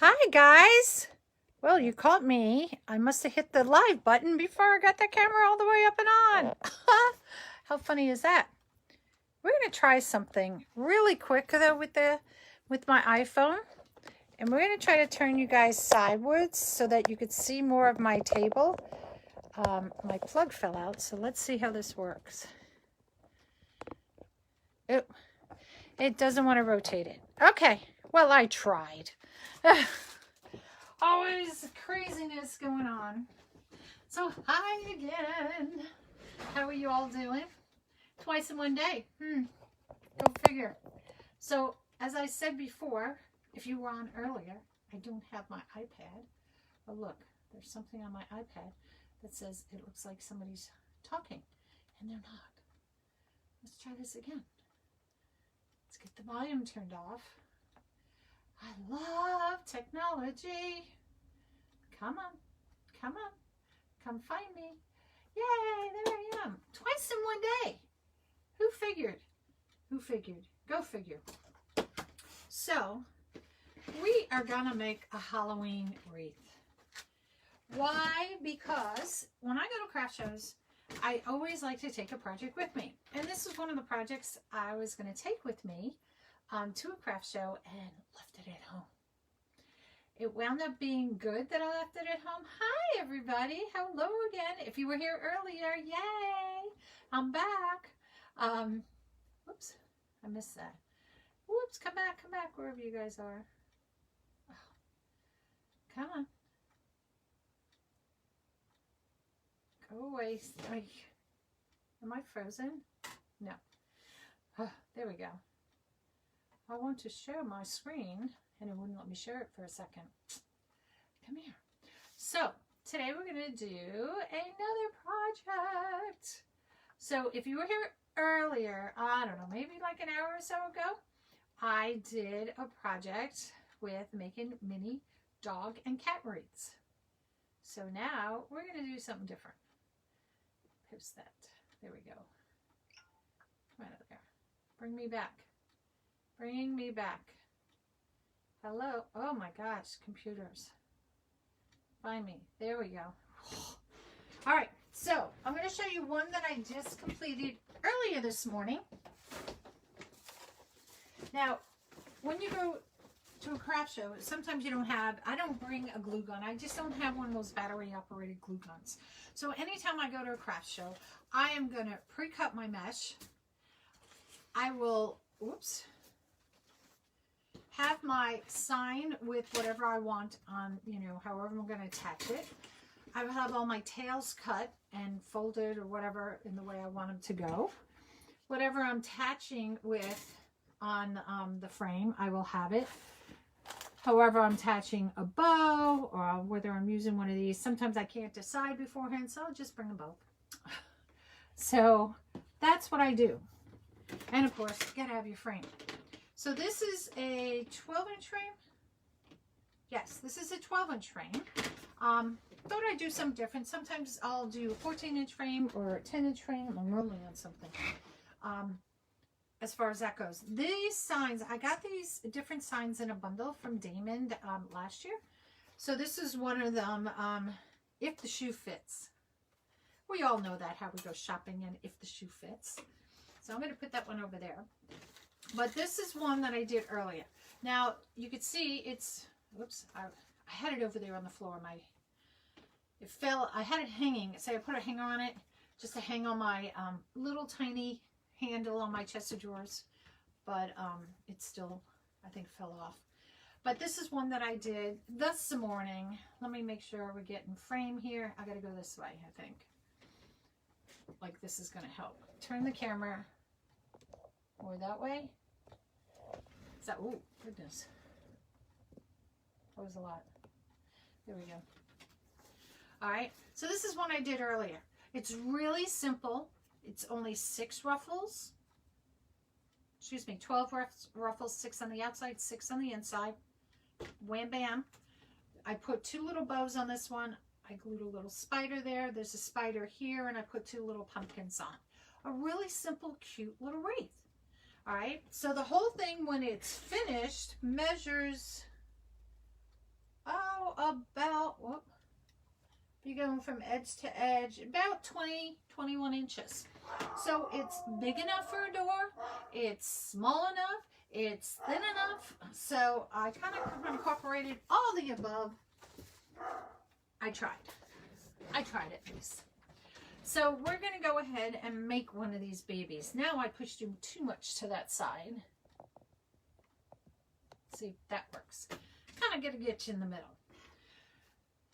Hi guys! Well, you caught me. I must have hit the live button before I got the camera all the way up and on. How funny is that? We're going to try something really quick though with my iPhone. And we're going to try to turn you guys sideways so that you could see more of my table. My plug fell out, so let's see how this works. Oh, it doesn't want to rotate it. Okay, well, I tried. Always craziness going on. So, hi again. How are you all doing? Twice in one day. Go figure. So, as I said before, if you were on earlier, I don't have my iPad. But look, there's something on my iPad that says it looks like somebody's talking, and they're not. Let's try this again. Let's get the volume turned off. I love technology. Come on, come on, come find me. Yay, there I am. Twice in one day. Who figured? Who figured? Go figure. So, we are gonna make a Halloween wreath. Why? Because when I go to craft shows, I always like to take a project with me. And this is one of the projects I was going to take with me to a craft show and left it at home. It wound up being good that I left it at home. Hi, everybody. Hello again. If you were here earlier, yay. I'm back. Whoops. I missed that. Whoops. Come back, wherever you guys are. Oh, come on. Go away. Am I frozen? No. Oh, there we go. I want to share my screen and it wouldn't let me share it for a second. Come here. So today we're going to do another project. So if you were here earlier, I don't know, maybe like an hour or so ago, I did a project with making mini dog and cat wreaths. So now we're going to do something different. Post that. There we go. Come out of there. Bring me back. Bring me back. Hello. Oh my gosh, computers. Find me. There we go. All right. So I'm going to show you one that I just completed earlier this morning. Now, when you go to a craft show, sometimes you don't have, I don't bring a glue gun. I just don't have one of those battery operated glue guns. So anytime I go to a craft show, I am going to pre-cut my mesh. I will, have my sign with whatever I want on, however I'm going to attach it. I will have all my tails cut and folded or whatever in the way I want them to go. Whatever I'm attaching with on the frame, I will have it. However, I'm attaching a bow or whether I'm using one of these. Sometimes I can't decide beforehand, so I'll just bring them both. So that's what I do. And of course, you gotta have your frame. So this is a 12-inch frame. Yes, this is a 12-inch frame. Thought I'd do something different. Sometimes I'll do a 14-inch frame or a 10-inch frame. I'm rolling on something. As far as that goes, these signs, I got these different signs in a bundle from Damon last year. So this is one of them, if the shoe fits. We all know that, how we go shopping and if the shoe fits. So I'm going to put that one over there. But this is one that I did earlier. Now, you can see it's, I had it over there on the floor. It fell, I had it hanging. So I put a hanger on it just to hang on my little tiny handle on my chest of drawers, but it still, I think, fell off. But this is one that I did this morning. Let me make sure we're getting frame here. I gotta go this way, I think. Like this is gonna help. Turn the camera more that way. Is that, oh goodness, that was a lot. There we go. All right, so this is one I did earlier. It's really simple. It's only 6 ruffles. Excuse me, 12 ruffles, 6 on the outside, 6 on the inside. Wham bam. I put 2 little bows on this one. I glued a little spider there. There's a spider here, and I put 2 little pumpkins on. A really simple, cute little wreath. All right, so the whole thing, when it's finished, measures about, whoop, you're going from edge to edge, about 20, 21 inches. So it's big enough for a door, it's small enough, it's thin enough. So I kind of incorporated all the above. I tried at least. So we're going to go ahead and make one of these babies. Now I pushed you too much to that side. See if that works. Kind of going to get you in the middle.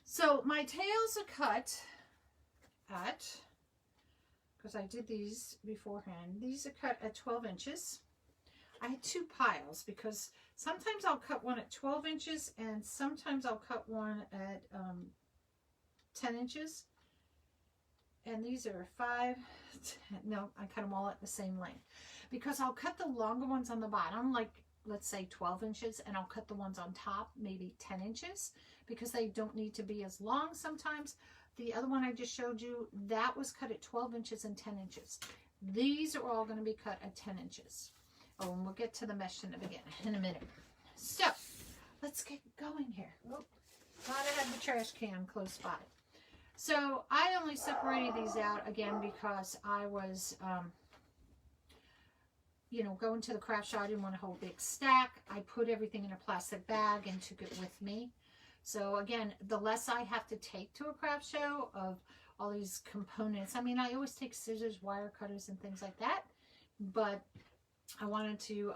So my tails are cut at, because I did these beforehand, these are cut at 12 inches. I had two piles because sometimes I'll cut one at 12 inches and sometimes I'll cut one at 10 inches. And these are 5, 10, no, I cut them all at the same length. Because I'll cut the longer ones on the bottom, like let's say 12 inches, and I'll cut the ones on top, maybe 10 inches, because they don't need to be as long sometimes. The other one I just showed you, that was cut at 12 inches and 10 inches. These are all going to be cut at 10 inches. Oh, and we'll get to the mesh in a minute. So, let's get going here. Oh, glad I have the trash can close by. So, I only separated these out, again, because I was, you know, going to the craft show. I didn't want a whole big stack. I put everything in a plastic bag and took it with me. So, again, the less I have to take to a craft show of all these components. I mean, I always take scissors, wire cutters, and things like that. But I wanted to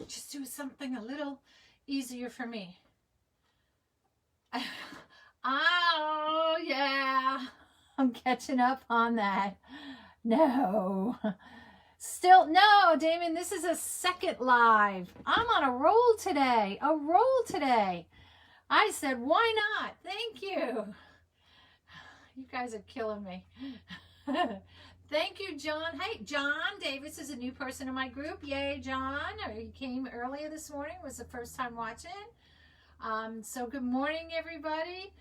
just do something a little easier for me. Oh, yeah. I'm catching up on that. No. Still, no, Damon, this is a second live. I'm on a roll today. I said, why not? Thank you. You guys are killing me. Thank you, John. Hey, John Davis is a new person in my group. Yay, John. He came earlier this morning. Was the first time watching. So good morning, everybody.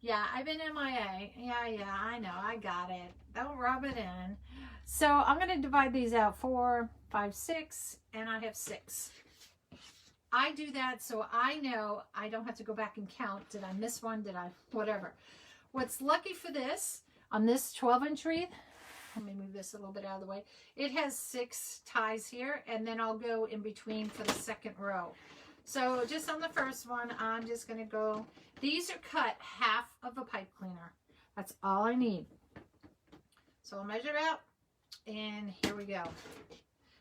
Yeah, I've been MIA. Yeah, I know. I got it. Don't rub it in. So I'm going to divide these out 4, 5, 6, and I have 6. I do that so I know I don't have to go back and count. Did I miss one? Did I? Whatever. What's lucky for this, on this 12-inch wreath, let me move this a little bit out of the way. It has 6 ties here, and then I'll go in between for the second row. So just on the first one, I'm just going to go, these are cut half of a pipe cleaner. That's all I need. So I'll measure it out, and here we go.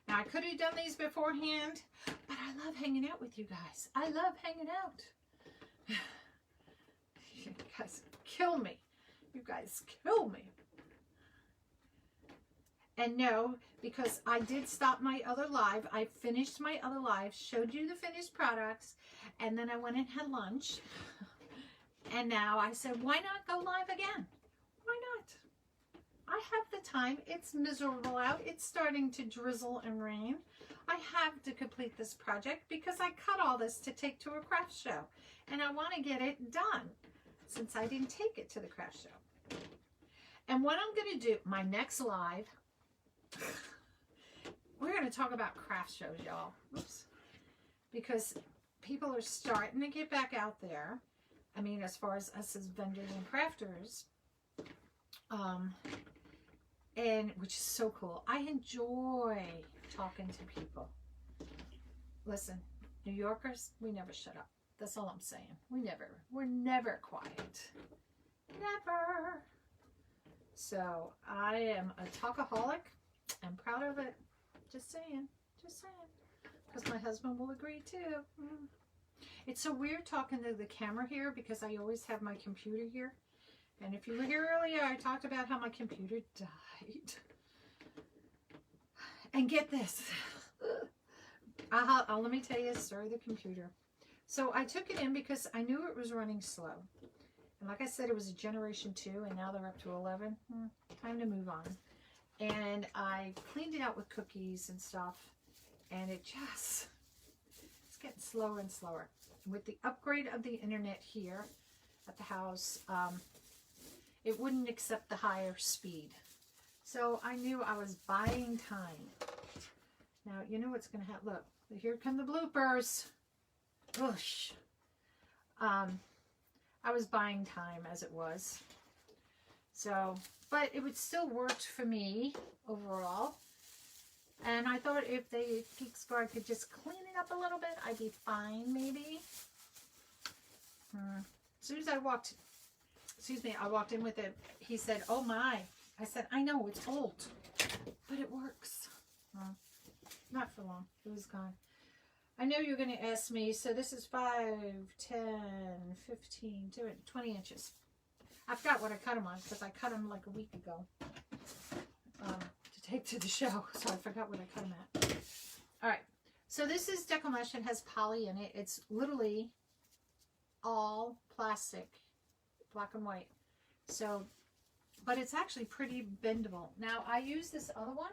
Now I could have done these beforehand, but I love hanging out with you guys. I love hanging out. You guys kill me. You guys kill me. And no, because I did stop my other live. I finished my other live, showed you the finished products, and then I went and had lunch. And now I said, why not go live again? Why not? I have the time. It's miserable out. It's starting to drizzle and rain. I have to complete this project because I cut all this to take to a craft show. And I want to get it done since I didn't take it to the craft show. And what I'm going to do, my next live, we're going to talk about craft shows, y'all. Oops. Because people are starting to get back out there. I mean, as far as us as vendors and crafters. And which is so cool. I enjoy talking to people. Listen, New Yorkers, we never shut up. That's all I'm saying. We're never quiet. Never. So I am a talkaholic. I'm proud of it. Just saying. Because my husband will agree too. It's so weird talking to the camera here because I always have my computer here. And if you were here earlier, I talked about how my computer died. And get this. Let me tell you a story of the computer. So I took it in because I knew it was running slow. And like I said, it was a generation 2, and now they're up to 11. Time to move on. And I cleaned it out with cookies and stuff. And it's getting slower and slower. With the upgrade of the internet here at the house, it wouldn't accept the higher speed. So I knew I was buying time. Now, you know what's going to happen. Look, here come the bloopers. Whoosh. I was buying time as it was. So, but it would still work for me overall. And I thought if the Geek Squad could just clean it up a little bit, I'd be fine, maybe. As soon as I walked, I walked in with it. He said, "Oh my." I said, "I know, it's old, but it works." Not for long. It was gone. I know you're going to ask me, so this is 5, 10, 15, 20 inches. I forgot what I cut them on because I cut them like a week ago to take to the show, so I forgot what I cut them at. All right, so this is Decomesh and has poly in it. It's literally all plastic, black and white. So, but it's actually pretty bendable. Now, I use this other one.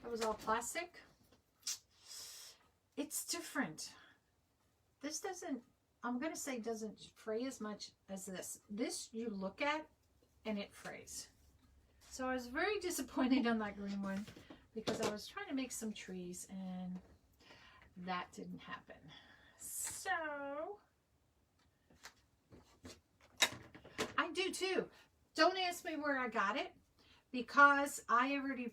That was all plastic. It's different. This doesn't, I'm going to say doesn't fray as much as this. This you look at and it frays. So I was very disappointed on that green one because I was trying to make some trees and that didn't happen. So I do too. Don't ask me where I got it because I already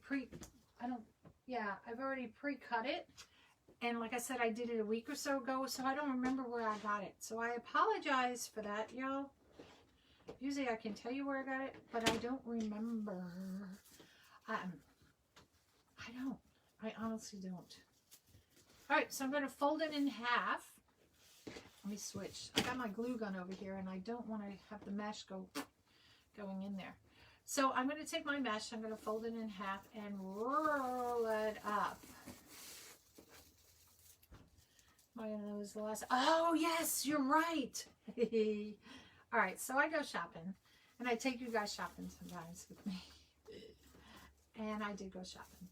I've already pre-cut it. And like I said, I did it a week or so ago, so I don't remember where I got it. So I apologize for that, y'all. Usually I can tell you where I got it, but I don't remember. I don't. I honestly don't. All right, so I'm going to fold it in half. Let me switch. I got my glue gun over here, and I don't want to have the mesh going in there. So I'm going to take my mesh, I'm going to fold it in half and roll it up. That was the last. Oh, yes, you're right. All right, so I go shopping, and I take you guys shopping sometimes with me. And I did go shopping.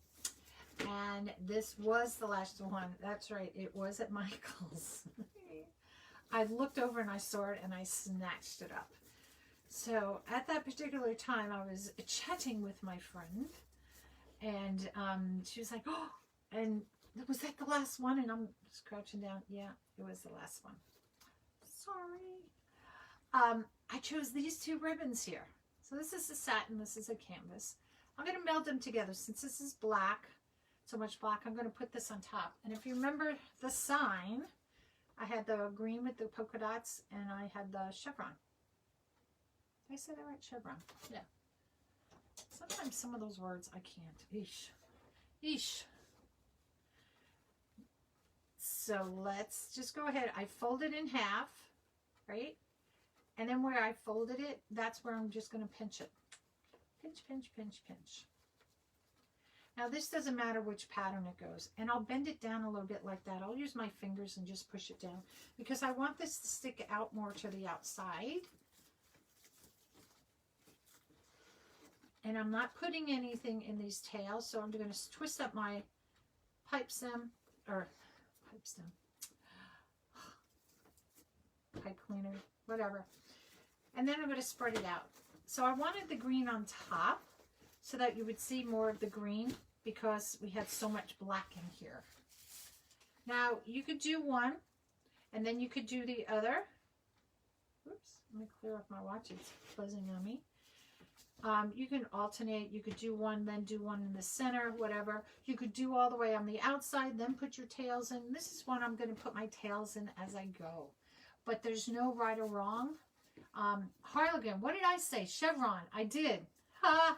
And this was the last one. That's right, it was at Michael's. I looked over and I saw it, and I snatched it up. So at that particular time, I was chatting with my friend, and she was like, "Oh," and was that the last one? And I'm scratching down. Yeah, it was the last one. Sorry. I chose these two ribbons here. So this is a satin, this is a canvas. I'm going to meld them together. Since this is black, so much black, I'm going to put this on top. And if you remember the sign, I had the green with the polka dots, and I had the chevron. Did I say that right? Chevron. Yeah. Sometimes some of those words I can't. Eesh. Eesh. So let's just go ahead. I fold it in half, right? And then where I folded it, that's where I'm just going to pinch it. Pinch, pinch, pinch, pinch. Now this doesn't matter which pattern it goes. And I'll bend it down a little bit like that. I'll use my fingers and just push it down because I want this to stick out more to the outside. And I'm not putting anything in these tails, so I'm going to twist up my pipe stem, or pipe stem, pipe cleaner, whatever. And then I'm going to spread it out. So I wanted the green on top so that you would see more of the green because we had so much black in here. Now you could do one and then you could do the other. Oops, let me clear off my watch. It's buzzing on me. You can alternate. You could do one, then do one in the center, whatever. You could do all the way on the outside, then put your tails in. This is one I'm going to put my tails in as I go. But there's no right or wrong. Harlequin, what did I say? Chevron, I did. Ha!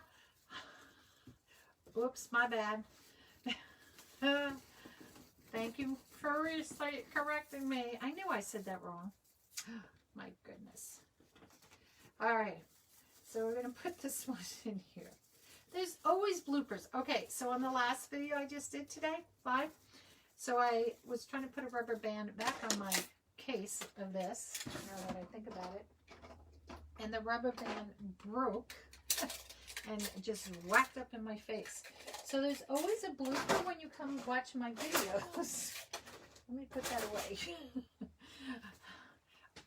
Oops, my bad. Thank you for correcting me. I knew I said that wrong. My goodness. All right. So we're going to put this one in here. There's always bloopers. Okay, so on the last video I just did today, 5, so I was trying to put a rubber band back on my case of this, now that I think about it, and the rubber band broke and just whacked up in my face. So there's always a blooper when you come watch my videos. Let me put that away.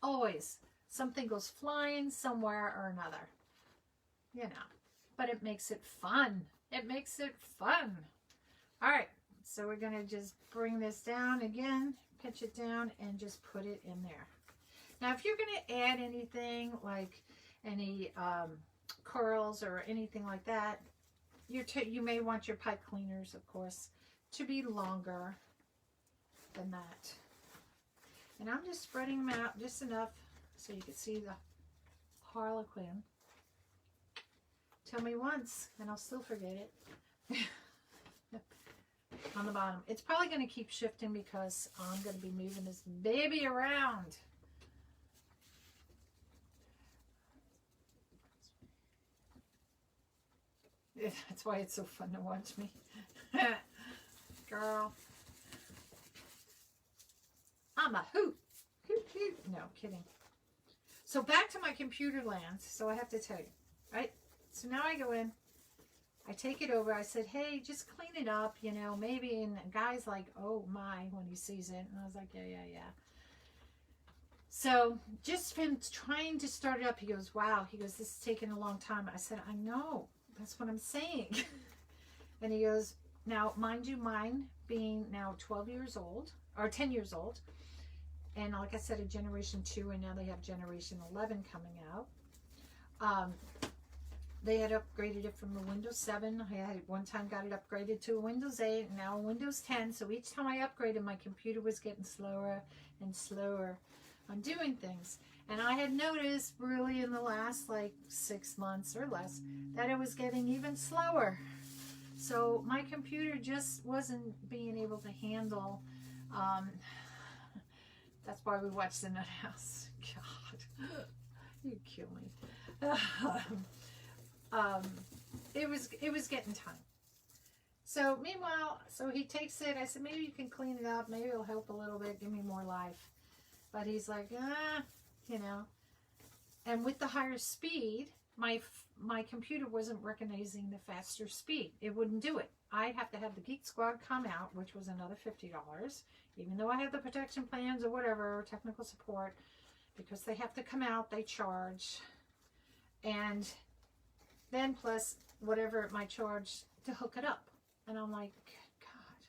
Always. Something goes flying somewhere or another. You know, but it makes it fun. It makes it fun. All right, so we're going to just bring this down again, pinch it down, and just put it in there. Now, if you're going to add anything like any curls or anything like that, you may want your pipe cleaners, of course, to be longer than that. And I'm just spreading them out just enough so you can see the Harlequin. Tell me once and I'll still forget it. On the bottom. It's probably going to keep shifting because I'm going to be moving this baby around. That's why it's so fun to watch me. Girl. I'm a hoot. Hoot, hoot. No, kidding. So back to my computer land. So I have to tell you, right? So now I go in. I take it over. I said, hey, just clean it up, you know, maybe. And the guy's like, oh my, when he sees it. And I was like, yeah. So just been trying to start it up. He goes, wow. He goes, this is taking a long time. I said, I know. That's what I'm saying. And he goes, now, mind you, mine being now 12 years old, or 10 years old. And like I said, a generation 2, and now they have generation 11 coming out. They had upgraded it from the Windows 7. I had one time got it upgraded to a Windows 8, and now a Windows 10. So each time I upgraded, my computer was getting slower and slower on doing things. And I had noticed really in the last like 6 months or less that it was getting even slower. So my computer just wasn't being able to handle. That's why we watch the Nut House. God, you kill me. It was getting time. So meanwhile, so he takes it. I said, maybe you can clean it up. Maybe it'll help a little bit. Give me more life. But he's like, you know. And with the higher speed, my computer wasn't recognizing the faster speed. It wouldn't do it. I'd have to have the Geek Squad come out, which was another $50. Even though I have the protection plans or whatever, technical support, because they have to come out, they charge. And then plus whatever it might charge to hook it up. And I'm like, God.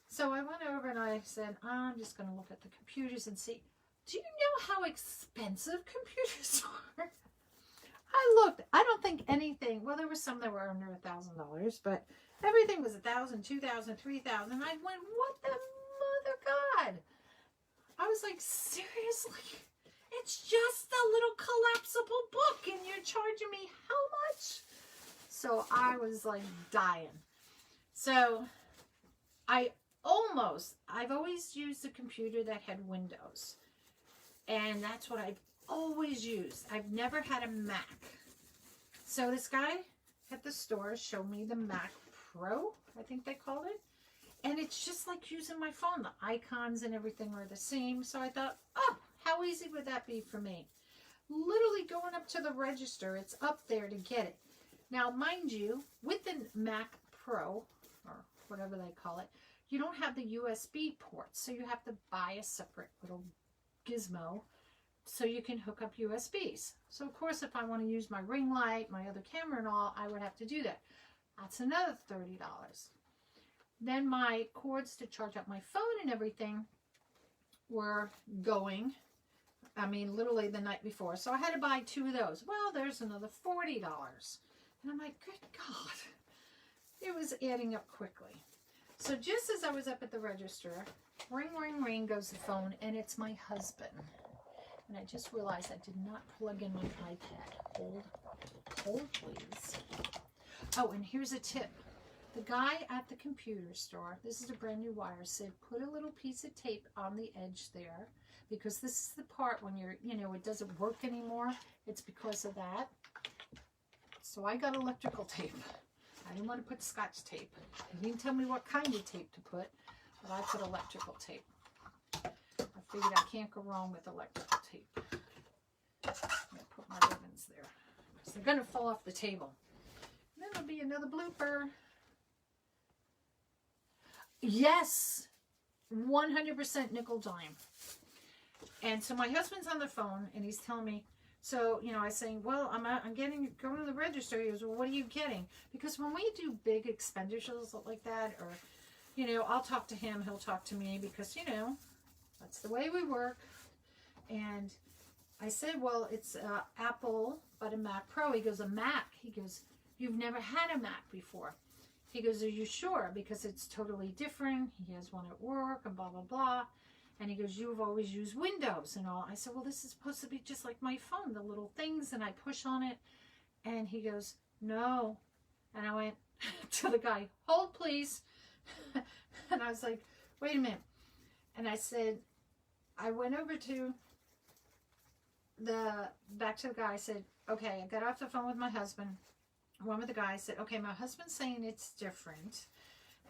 So I went over and I said, I'm just going to look at the computers and see. Do you know how expensive computers are? I looked. I don't think anything. Well, there were some that were under $1,000, but everything was $1,000, $2,000, $3,000. I went, what the mother God? I was like, seriously? It's just a little collapsible book and you're charging me how much? So I was like dying. So I've always used a computer that had Windows. And that's what I've always used. I've never had a Mac. So this guy at the store showed me the Mac Pro, I think they called it. And it's just like using my phone. The icons and everything are the same. So I thought, oh, how easy would that be for me? Literally going up to the register, it's up there to get it. Now, mind you, with the Mac Pro, or whatever they call it, you don't have the USB port. So you have to buy a separate little gizmo so you can hook up USBs. So of course, if I want to use my ring light, my other camera and all, I would have to do that. That's another $30. Then my cords to charge up my phone and everything were going, I mean, literally the night before. So I had to buy 2 of those. Well, there's another $40. And I'm like, good God. It was adding up quickly. So just as I was up at the register, ring, ring, ring goes the phone, and it's my husband. And I just realized I did not plug in my iPad. Hold please. Oh, and here's a tip. The guy at the computer store, this is a brand new wire, said put a little piece of tape on the edge there, because this is the part when you're, you know, it doesn't work anymore. It's because of that. So I got electrical tape. I didn't want to put Scotch tape. He didn't tell me what kind of tape to put, but I put electrical tape. I figured I can't go wrong with electrical tape. I'm going to put my ribbons there, because they're going to fall off the table. And then there'll be another blooper. Yes, 100% nickel dime. And so my husband's on the phone, and he's telling me, so, you know, I was saying, well, I'm going to the register. He goes, well, what are you getting? Because when we do big expenditures like that, or, you know, I'll talk to him, he'll talk to me, because, you know, that's the way we work. And I said, well, it's Apple, but a Mac Pro. He goes, a Mac? He goes, you've never had a Mac before. He goes, are you sure? Because it's totally different. He has one at work and blah, blah, blah. And he goes, you've always used Windows and all. I said, well, this is supposed to be just like my phone, the little things, and I push on it. And he goes, no. And I went to the guy, hold please. And I was like, wait a minute. And I said, I went over to back to the guy. I said, okay, I got off the phone with my husband. One of the guys said, okay, my husband's saying it's different.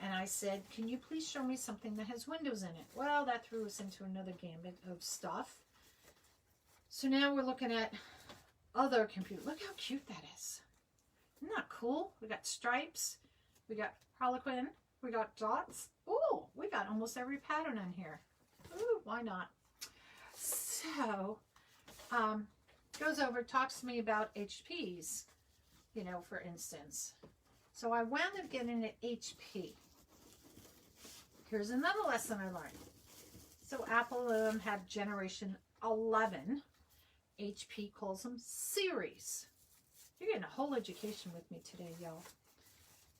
And I said, can you please show me something that has windows in it? Well, that threw us into another gambit of stuff. So now we're looking at other computers. Look how cute that is. Isn't that cool? We got stripes. We got harlequin. We got dots. Ooh, we got almost every pattern in here. Ooh, why not? So, goes over, talks to me about HPs, you know, for instance. So I wound up getting an HP. Here's another lesson I learned. So Apple have generation 11. HP calls them series. You're getting a whole education with me today, y'all.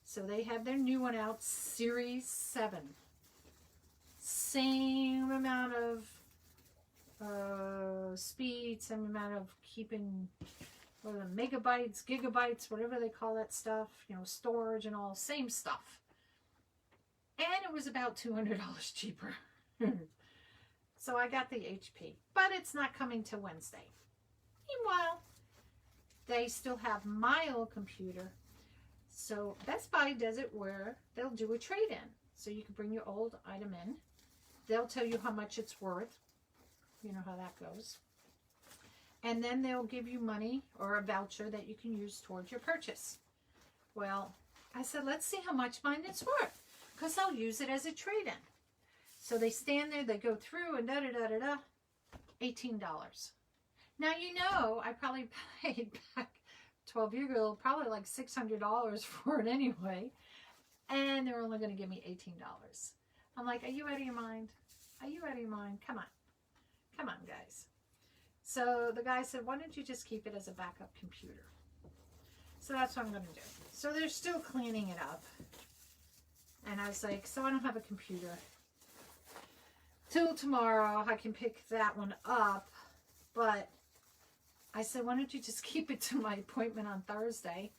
So they have their new one out, Series 7. Same amount of speed, same amount of keeping megabytes, gigabytes, whatever they call that stuff, you know, storage and all, same stuff. And it was about $200 cheaper. So I got the HP, but it's not coming till Wednesday. Meanwhile, they still have my old computer. So Best Buy does it where they'll do a trade-in. So you can bring your old item in. They'll tell you how much it's worth. You know how that goes. And then they'll give you money or a voucher that you can use towards your purchase. Well, I said, let's see how much mine is worth, because I'll use it as a trade-in. So they stand there, they go through, and da-da-da-da-da, $18. Now, you know, I probably paid back 12 years ago, probably like $600 for it anyway. And they're only going to give me $18. I'm like, are you out of your mind? Are you out of your mind? Come on. Come on, guys. So the guy said, why don't you just keep it as a backup computer? So that's what I'm going to do. So they're still cleaning it up. And I was like, so I don't have a computer. Till tomorrow, I can pick that one up. But I said, why don't you just keep it to my appointment on Thursday?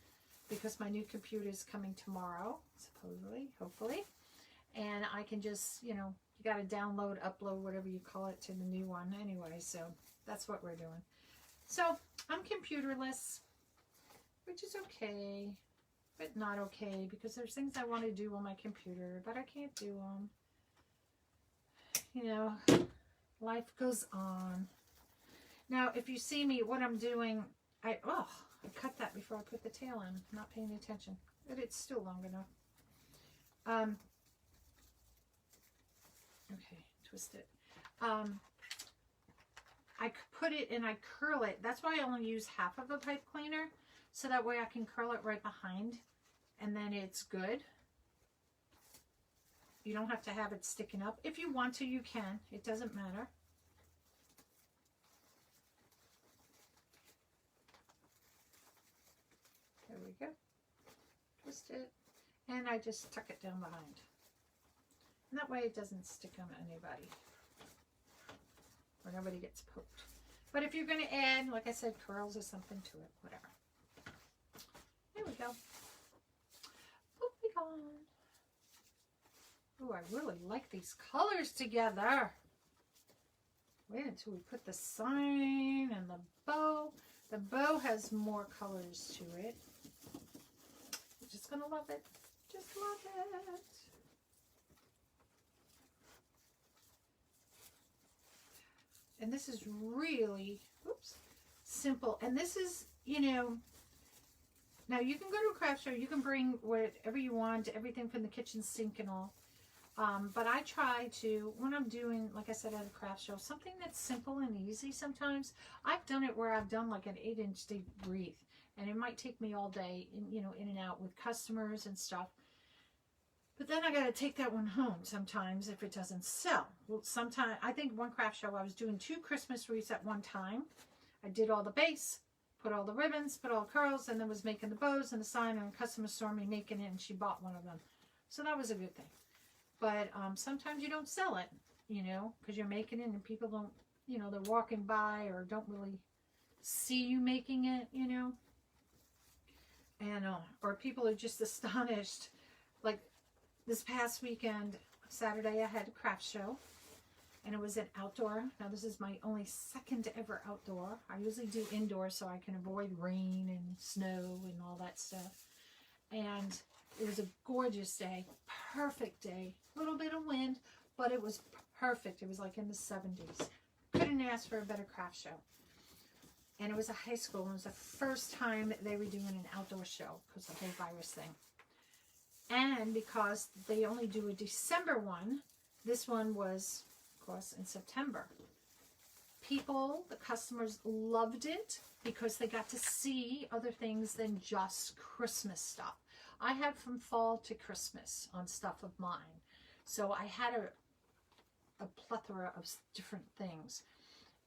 Because my new computer is coming tomorrow, supposedly, hopefully. And I can just, you know, you got to download, upload, whatever you call it, to the new one anyway. So that's what we're doing. So I'm computerless, which is okay, but not okay, because there's things I want to do on my computer, but I can't do them. You know, life goes on. Now, if you see me, what I'm doing, I cut that before I put the tail in. I'm not paying attention, but it's still long enough. Okay, twist it. I put it and I curl it. That's why I only use half of a pipe cleaner, so that way I can curl it right behind, and then it's good. You don't have to have it sticking up. If you want to, you can. It doesn't matter. There we go. Twist it. And I just tuck it down behind. And that way it doesn't stick on anybody. Or nobody gets poked. But if you're going to add, like I said, curls or something to it, whatever. There we go. Oop, be gone. Oh, I really like these colors together. Wait until we put the sign and the bow. The bow has more colors to it. You're just going to love it. Just love it. And this is really, simple. And this is, you know, now you can go to a craft show. You can bring whatever you want, everything from the kitchen sink and all. But I try to, when I'm doing, like I said, at a craft show, something that's simple and easy sometimes. I've done it where I've done like an 8-inch deep wreath. And it might take me all day, you know, in and out with customers and stuff. But then I got to take that one home sometimes if it doesn't sell. Well, sometimes, I think one craft show, I was doing 2 Christmas wreaths at one time. I did all the base, put all the ribbons, put all the curls, and then was making the bows and the sign, and a customer saw me making it, and she bought one of them. So that was a good thing. But sometimes you don't sell it, you know, because you're making it and people don't, you know, they're walking by or don't really see you making it, you know. And, or people are just astonished. Like this past weekend, Saturday, I had a craft show. And it was an outdoor. Now this is my only second ever outdoor. I usually do indoor so I can avoid rain and snow and all that stuff. And it was a gorgeous day, perfect day. A little bit of wind, but it was perfect. It was like in the 70s. Couldn't ask for a better craft show. And it was a high school. And it was the first time they were doing an outdoor show because of the whole virus thing. And because they only do a December one, this one was, of course, in September. People, the customers loved it because they got to see other things than just Christmas stuff. I had from fall to Christmas on stuff of mine. So I had a plethora of different things.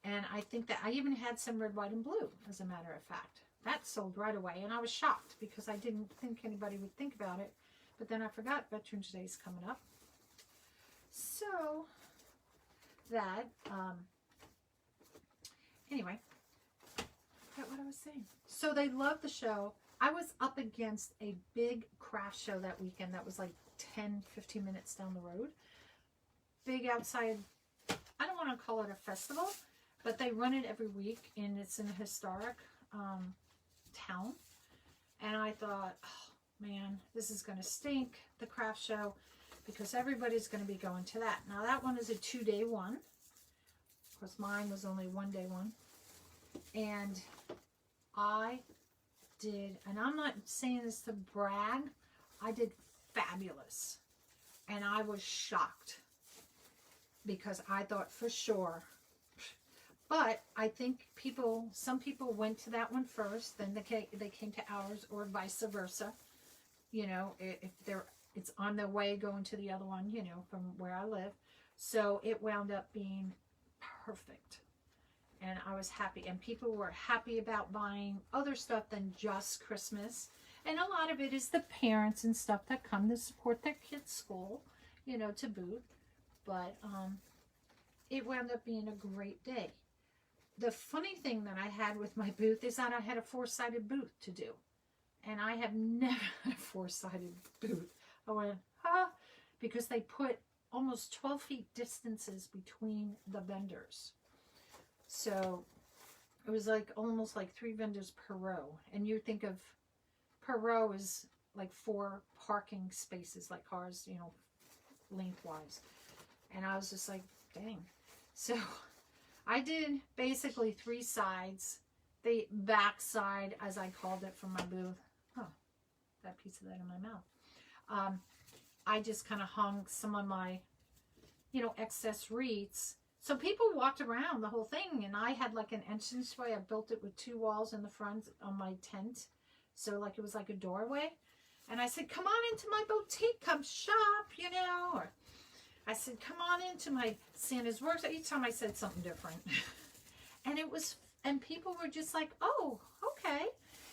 And I think that I even had some red, white, and blue, as a matter of fact. That sold right away. And I was shocked because I didn't think anybody would think about it. But then I forgot Veterans Day is coming up. So that, anyway, I forgot what I was saying. So they loved the show. I was up against a big craft show that weekend that was like 10, 15 minutes down the road. Big outside, I don't want to call it a festival, but they run it every week, and it's in a historic town. And I thought, oh man, this is going to stink, the craft show, because everybody's going to be going to that. Now that one is a 2-day one. Of course, mine was only 1-day one. And I did, and I'm not saying this to brag, I did fabulous. And I was shocked because I thought for sure. But I think some people went to that one first, then they came to ours, or vice versa. You know, if it's on their way going to the other one, you know, from where I live. So it wound up being perfect. And I was happy. And people were happy about buying other stuff than just Christmas. And a lot of it is the parents and stuff that come to support their kids' school, you know, to boot. But it wound up being a great day. The funny thing that I had with my booth is that I had a 4-sided booth to do. And I have never had a 4-sided booth. I went, because they put almost 12 feet distances between the vendors. So it was like almost like 3 vendors per row. And you think of per row is like 4 parking spaces, like cars, you know, lengthwise. And I was just like, dang. So I did basically 3 sides. The back side, as I called it from my booth. Oh, that piece of that in my mouth. I just kind of hung some of my, you know, excess wreaths. So people walked around the whole thing, and I had like an entranceway. I built it with 2 walls in the front on my tent. So like it was like a doorway. And I said, come on into my boutique, come shop, you know. Or I said, come on into my Santa's Works. Each time I said something different. And it was, and people were just like, oh, okay.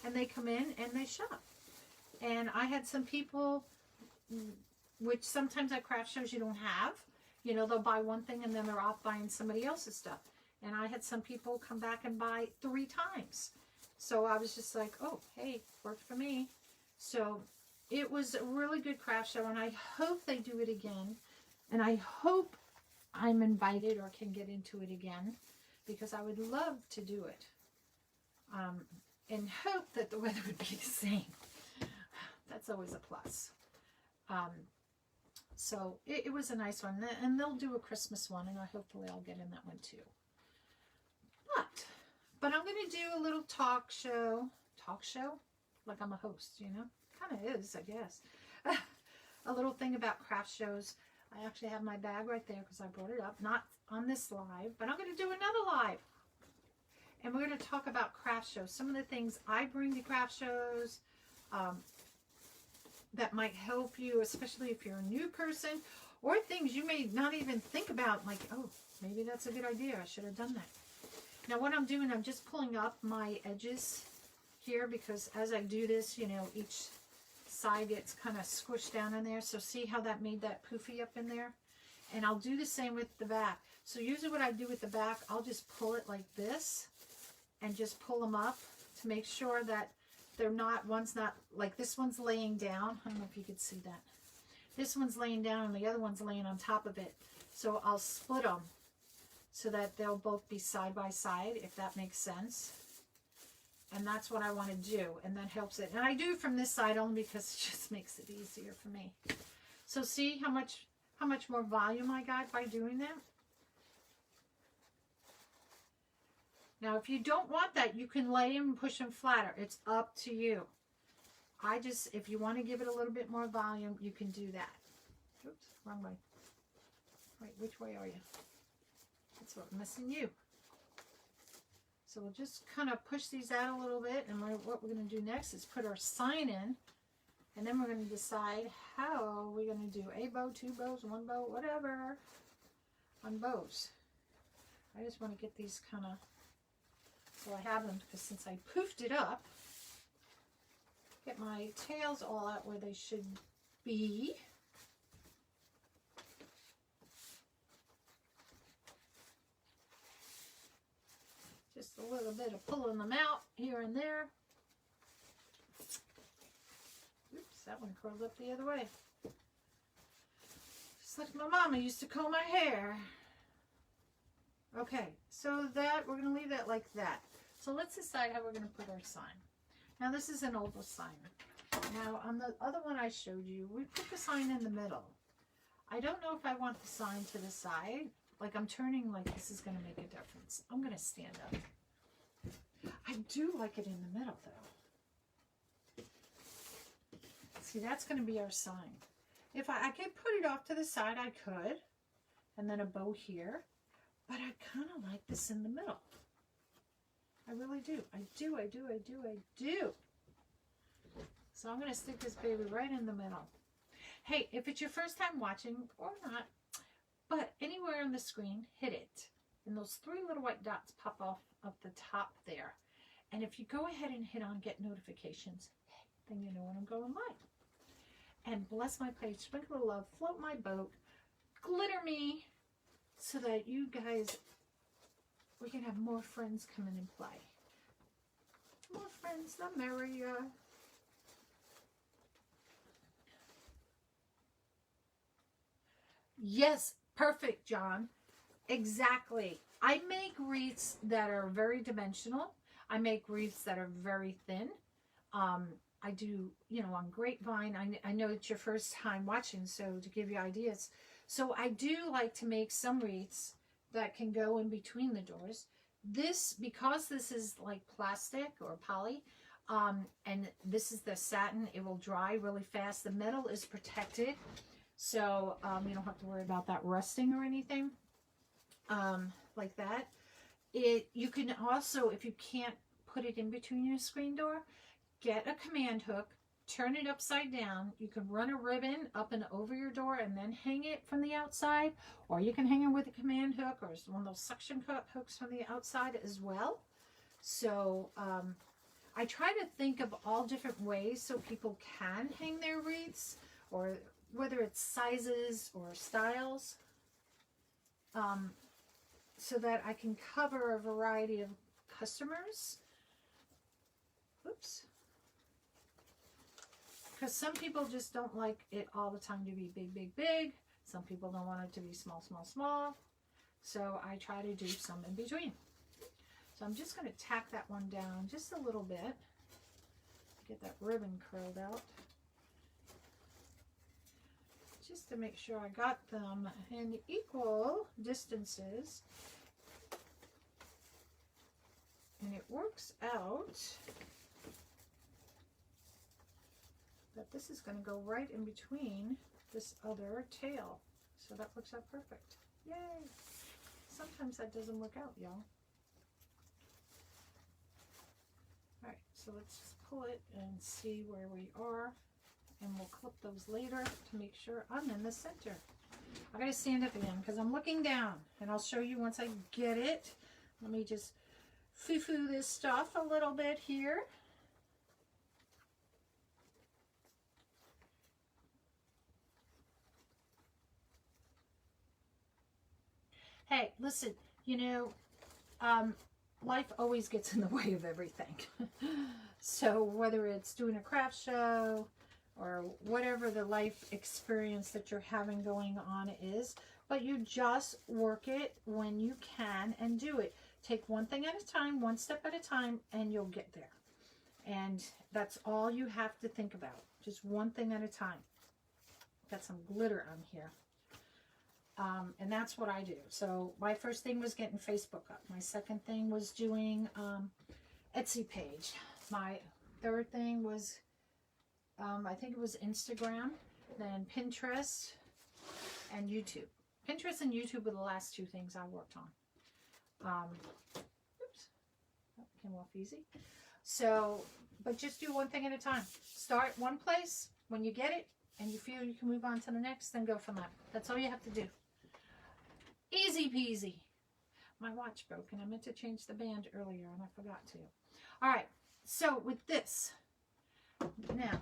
And they come in and they shop. And I had some people, which sometimes at craft shows you don't have. You know, they'll buy one thing and then they're off buying somebody else's stuff. And I had some people come back and buy 3 times. So I was just like, oh, hey, worked for me. So it was a really good craft show, and I hope they do it again. And I hope I'm invited or can get into it again, because I would love to do it. And hope that the weather would be the same. That's always a plus. So it was a nice one. And they'll do a Christmas one, and hopefully I'll get in that one too. But I'm going to do a little talk show. Talk show? Like I'm a host, you know? Kind of is, I guess. A little thing about craft shows. I actually have my bag right there because I brought it up. Not on this live, but I'm going to do another live. And we're going to talk about craft shows. Some of the things I bring to craft shows. that might help you, especially if you're a new person, or things you may not even think about, like, oh, maybe that's a good idea. I should have done that. Now what I'm doing, I'm just pulling up my edges here, because as I do this, you know, each side gets kind of squished down in there. So see how that made that poofy up in there? And I'll do the same with the back. So usually what I do with the back, I'll just pull it like this and just pull them up to make sure that they're not, one's not, like this one's laying down. I don't know if you could see that. This one's laying down and the other one's laying on top of it. So I'll split them so that they'll both be side by side, if that makes sense. And that's what I want to do. And that helps it. And I do from this side only because it just makes it easier for me. So see how much more volume I got by doing that? Now, if you don't want that, you can lay them and push them flatter. It's up to you. If you want to give it a little bit more volume, you can do that. Oops, wrong way. Wait, which way are you? That's what I'm missing you. So we'll just kind of push these out a little bit. And what we're going to do next is put our sign in. And then we're going to decide how we're going to do a bow, two bows, one bow, whatever, on bows. I just want to get these kind of, so I have them, because since I poofed it up, get my tails all out where they should be. Just a little bit of pulling them out here and there. Oops, that one curled up the other way. Just like my mama used to comb my hair. Okay, so that, we're going to leave that like that. So let's decide how we're going to put our sign. Now this is an oval sign. Now on the other one I showed you, we put the sign in the middle. I don't know if I want the sign to the side. Like I'm turning like this is going to make a difference. I'm going to stand up. I do like it in the middle though. See, that's going to be our sign. If I could put it off to the side, I could. And then a bow here. But I kind of like this in the middle. I really do. I do. So I'm going to stick this baby right in the middle. Hey, if it's your first time watching or not, but anywhere on the screen, hit it. And those 3 little white dots pop off of the top there. And if you go ahead and hit on get notifications, then you know when I'm going live. And bless my page, sprinkle of love, float my boat, glitter me, so that you guys, we can have more friends come in and play. More friends, the merrier. Yes, perfect, John. Exactly. I make wreaths that are very dimensional. I make wreaths that are very thin. I do, you know, on Grapevine. I know it's your first time watching, so to give you ideas. So I do like to make some wreaths that can go in between the doors. This, because this is like plastic or poly, and this is the satin, it will dry really fast. The metal is protected, so you don't have to worry about that rusting or anything like that. You can also, if you can't put it in between your screen door, get a command hook, turn it upside down. You can run a ribbon up and over your door and then hang it from the outside, or you can hang it with a command hook or one of those suction hooks from the outside as well. So I try to think of all different ways so people can hang their wreaths, or whether it's sizes or styles, so that I can cover a variety of customers. Oops. Because some people just don't like it all the time to be big, big, big. Some people don't want it to be small, small, small. So I try to do some in between. So I'm just going to tack that one down just a little bit. Get that ribbon curled out. Just to make sure I got them in equal distances. And it works out that this is going to go right in between this other tail. So that works out perfect. Yay! Sometimes that doesn't work out, y'all. Alright, so let's just pull it and see where we are. and we'll clip those later to make sure I'm in the center. I gotta stand up again because I'm looking down, and I'll show you once I get it. Let me just foo-foo this stuff a little bit here. Hey, listen, you know, life always gets in the way of everything. So whether it's doing a craft show or whatever the life experience that you're having going on is, but you just work it when you can and do it. Take one thing at a time, one step at a time, and you'll get there. And that's all you have to think about. Just one thing at a time. Got some glitter on here. And that's what I do. So my first thing was getting Facebook up. My second thing was doing Etsy page. My third thing was, I think it was Instagram, then Pinterest, and YouTube. Pinterest and YouTube were the last two things I worked on. Oops, that came off easy. So, but just do one thing at a time. Start one place. When you get it and you feel you can move on to the next, then go from there. That's all you have to do. Easy peasy. My watch broke and I meant to change the band earlier and I forgot to. All right, so with this, now,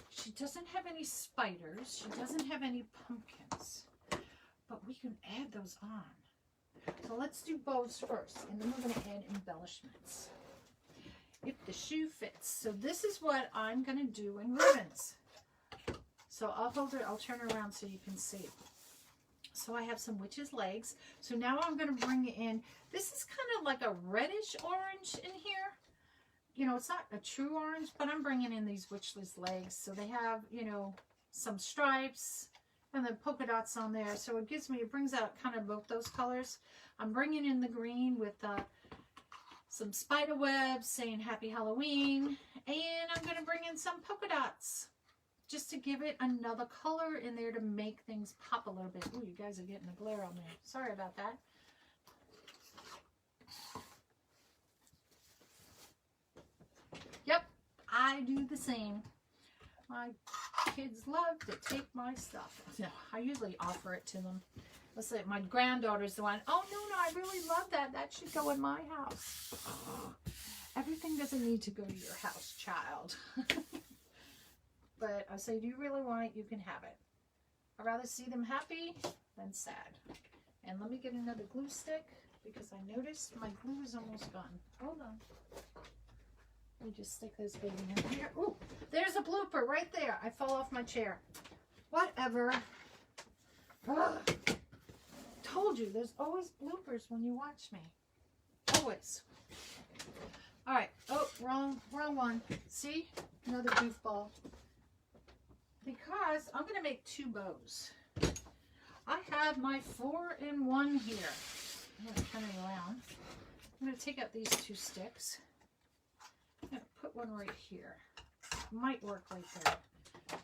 she doesn't have any spiders. She doesn't have any pumpkins, but we can add those on. So let's do bows first, and then we're going to add embellishments. If the shoe fits. So this is what I'm going to do in ribbons. So I'll hold it, I'll turn it around so you can see. So I have some witch's legs. So now I'm going to bring in, this is kind of like a reddish orange in here. You know, it's not a true orange, but I'm bringing in these witch's legs. So they have, you know, some stripes and then polka dots on there. So it gives me, it brings out kind of both those colors. I'm bringing in the green with some spider webs saying Happy Halloween. And I'm going to bring in some polka dots just to give it another color in there to make things pop a little bit. Ooh, you guys are getting a glare on there. Sorry about that. Yep, I do the same. My kids love to take my stuff. No, I usually offer it to them. Let's say my granddaughter's the one, oh no, I really love that. That should go in my house. Everything doesn't need to go to your house, child. But I say, do you really want it? You can have it. I'd rather see them happy than sad. And let me get another glue stick because I noticed my glue is almost gone. Hold on. Let me just stick this baby in here. Ooh, there's a blooper right there. I fell off my chair. Whatever. Ugh. Told you, there's always bloopers when you watch me. Always. All right. Oh, wrong one. See? Another goofball. Because I'm going to make two bows. I have my 4-in-1 here. I'm going to turn it around. I'm going to take out these two sticks. I'm going to put one right here. Might work right there.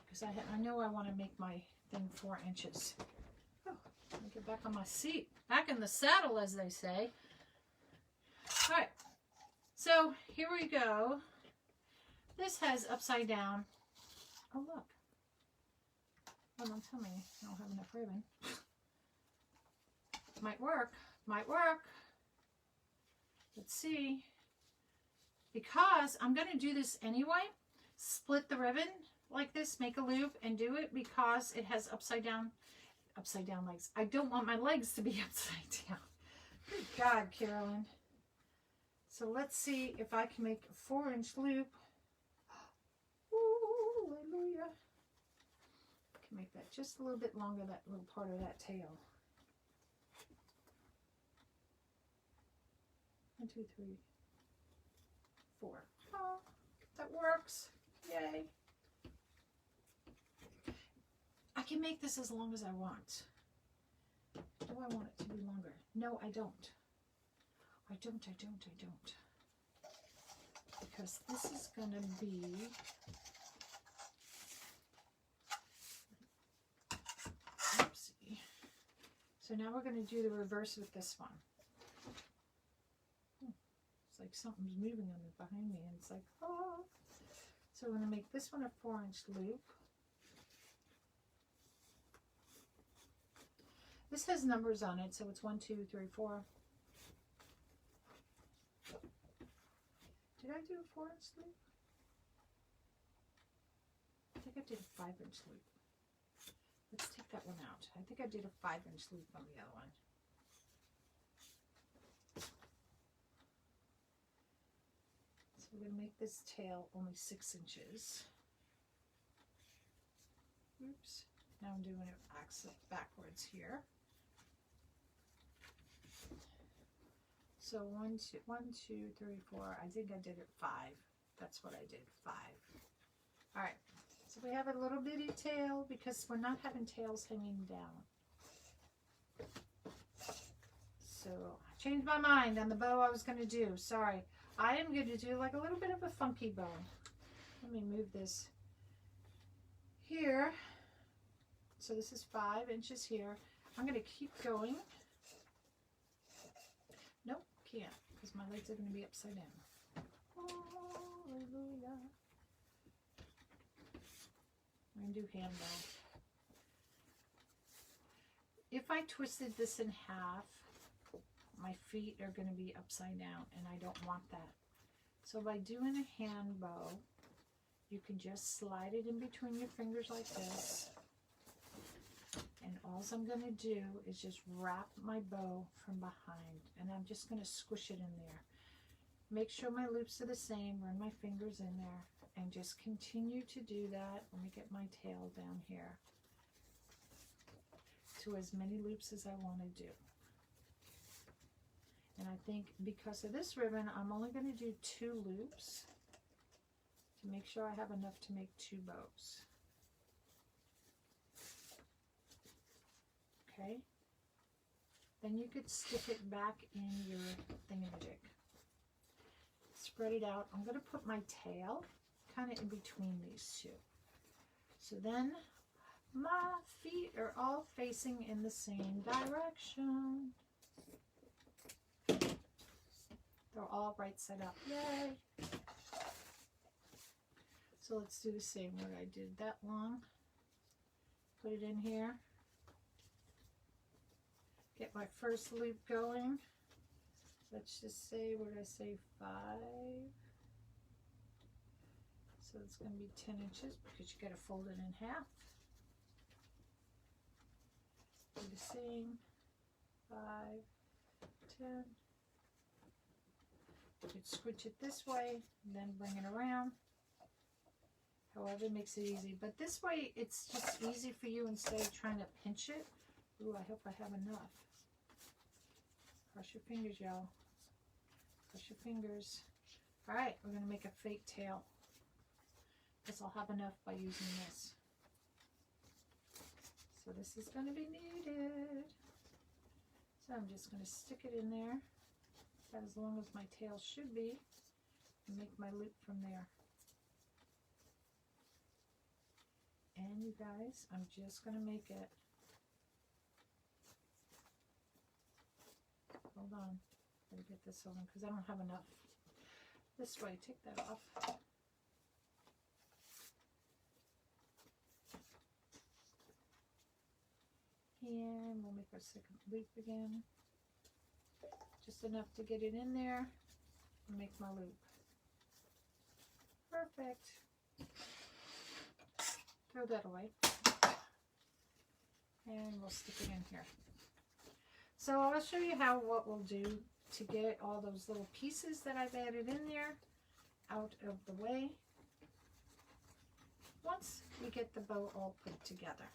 Because I know I want to make my thing 4 inches. Oh, let me get back on my seat. Back in the saddle, as they say. All right. So, here we go. This has upside down. Oh, look. Oh, don't tell me I don't have enough ribbon. Might work. Might work. Let's see. Because I'm going to do this anyway. Split the ribbon like this. Make a loop and do it because it has upside down legs. I don't want my legs to be upside down. Good God, Carolyn. So let's see if I can make a 4-inch loop. Ooh, hallelujah. I can make that just a little bit longer, that little part of that tail. 1, 2, 3, 4. Oh, that works. Yay. I can make this as long as I want. Do I want it to be longer? No, I don't. I don't. Because this is going to be... Oopsie. So now we're going to do the reverse with this one. It's like something's moving on it behind me, and it's like, oh. So we're going to make this one a 4-inch loop. This has numbers on it, so it's 1, 2, 3, 4. Did I do a 4-inch loop? I think I did a 5-inch loop. Let's take that one out. I think I did a 5-inch loop on the other one. So we're going to make this tail only 6 inches. Oops. Now I'm doing it backwards here. So 1, 2, 3, 4. I think I did it 5. That's what I did, 5. All right. So we have a little bitty tail because we're not having tails hanging down. So I changed my mind on the bow I was going to do. Sorry. I am going to do like a little bit of a funky bow. Let me move this here. So this is 5 inches here. I'm going to keep going. Nope, can't, because my legs are going to be upside down. Hallelujah. I'm going to do hand bow. If I twisted this in half, my feet are going to be upside down, and I don't want that. So by doing a hand bow, you can just slide it in between your fingers like this. And all I'm going to do is just wrap my bow from behind, and I'm just going to squish it in there. Make sure my loops are the same, run my fingers in there, and just continue to do that. Let me get my tail down here to as many loops as I want to do. And I think because of this ribbon, I'm only going to do 2 loops to make sure I have enough to make 2 bows. Okay. Then you could stick it back in your thingamajig. Spread it out. I'm going to put my tail kind of in between these 2. So then my feet are all facing in the same direction. They're all right side up. Yay! So let's do the same where I did that long. Put it in here. Get my first loop going. Let's just say, what did I say, 5? So it's going to be 10 inches because you got to fold it in half. Do the same. 5, 10. You could switch it this way, then bring it around. However makes it easy. But this way, it's just easy for you instead of trying to pinch it. Ooh, I hope I have enough. Cross your fingers, y'all. Cross your fingers. All right, we're going to make a fake tail. Guess I'll have enough by using this. So this is going to be needed. So I'm just going to stick it in there, about as long as my tail should be, and make my loop from there. And you guys, I'm just going to make it. Hold on. Let me get this on because I don't have enough. This way, take that off. And we'll make our second loop again. Just enough to get it in there and make my loop. Perfect. Throw that away. And we'll stick it in here. So I'll show you what we'll do to get all those little pieces that I've added in there out of the way once we get the bow all put together.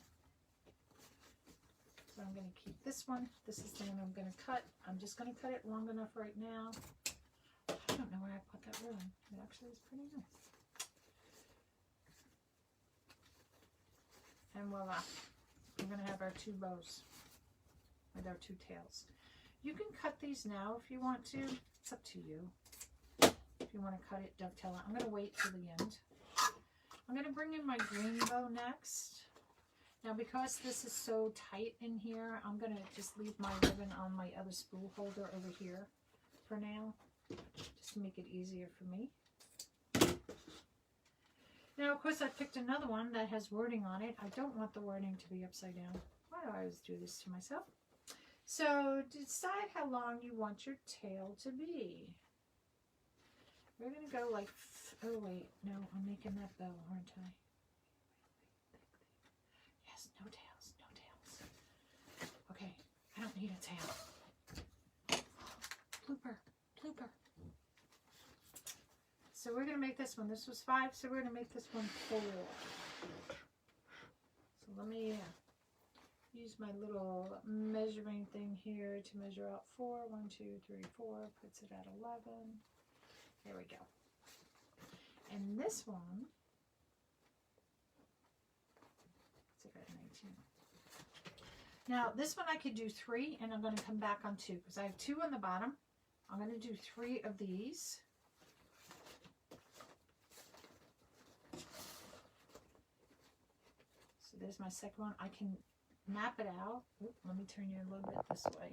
So I'm going to keep this one. This is the one I'm going to cut. I'm just going to cut it long enough right now. I don't know where I put that ribbon. It actually is pretty nice. And voila. We're going to have our 2 bows with our 2 tails. You can cut these now if you want to. It's up to you. If you want to cut it, dovetail it. I'm going to wait till the end. I'm going to bring in my green bow next. Now because this is so tight in here, I'm going to just leave my ribbon on my other spool holder over here for now, just to make it easier for me. Now, of course, I picked another one that has wording on it. I don't want the wording to be upside down. Why do I always do this to myself? So, decide how long you want your tail to be. We're going to go like, oh wait, no, I'm making that bow, aren't I? Yes, no tails, no tails. Okay, I don't need a tail. Blooper, blooper. So we're going to make this one. This was 5, so we're going to make this one 4. So let me use my little measuring thing here to measure out 4. 1, 2, 3, 4. Puts it at 11. There we go. And this one, puts it at 19. Now this one I could do 3, and I'm going to come back on 2 because I have 2 on the bottom. I'm going to do 3 of these. So there's my second one. I can map it out. Oop, let me turn you a little bit this way.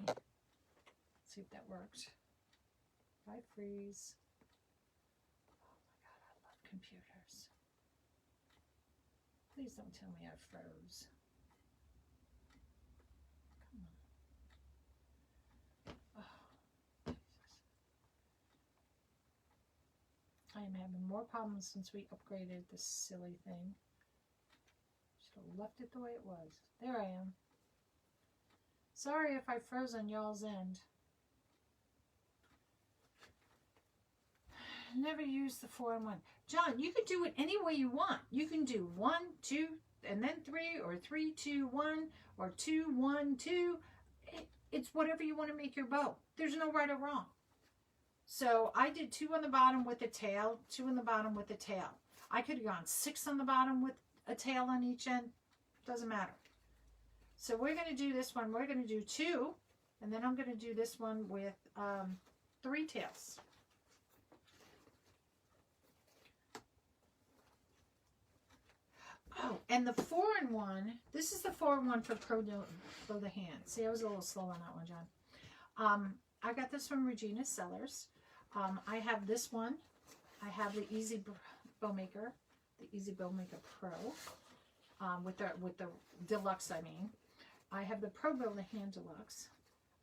See if that works. If I freeze. Oh my God, I love computers. Please don't tell me I froze. Come on. Oh, Jesus. I am having more problems since we upgraded this silly thing. Should have left it the way it was. There I am. Sorry if I froze on y'all's end. Never use the 4 and 1. John, you can do it any way you want. You can do 1, 2, and then 3, or 3, 2, 1, or 2, 1, 2. It's whatever you want to make your bow. There's no right or wrong. So I did 2 on the bottom with a tail, 2 on the bottom with a tail. I could have gone 6 on the bottom with a tail on each end. Doesn't matter. So we're going to do this one. We're going to do 2, and then I'm going to do this one with 3 tails. Oh, and the 4 and 1, this is the 4 and 1 for Pro the Hand. See, I was a little slow on that one, John. I got this from Regina Sellers. I have this one. I have the Easy Bow Maker, the Easy Bow Maker Pro, with the Deluxe, I mean. I have the Pro Build the Hand Deluxe.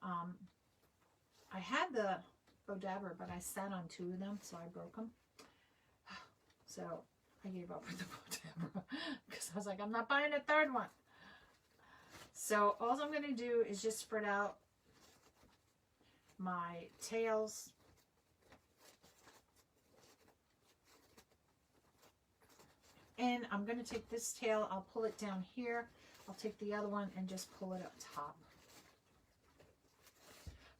I had the Bow Dabber, but I sat on 2 of them, so I broke them. So I gave up with the Bow Dabber because I was like, I'm not buying a 3rd one. So all I'm going to do is just spread out my tails. And I'm going to take this tail, I'll pull it down here. I'll take the other one and just pull it up top.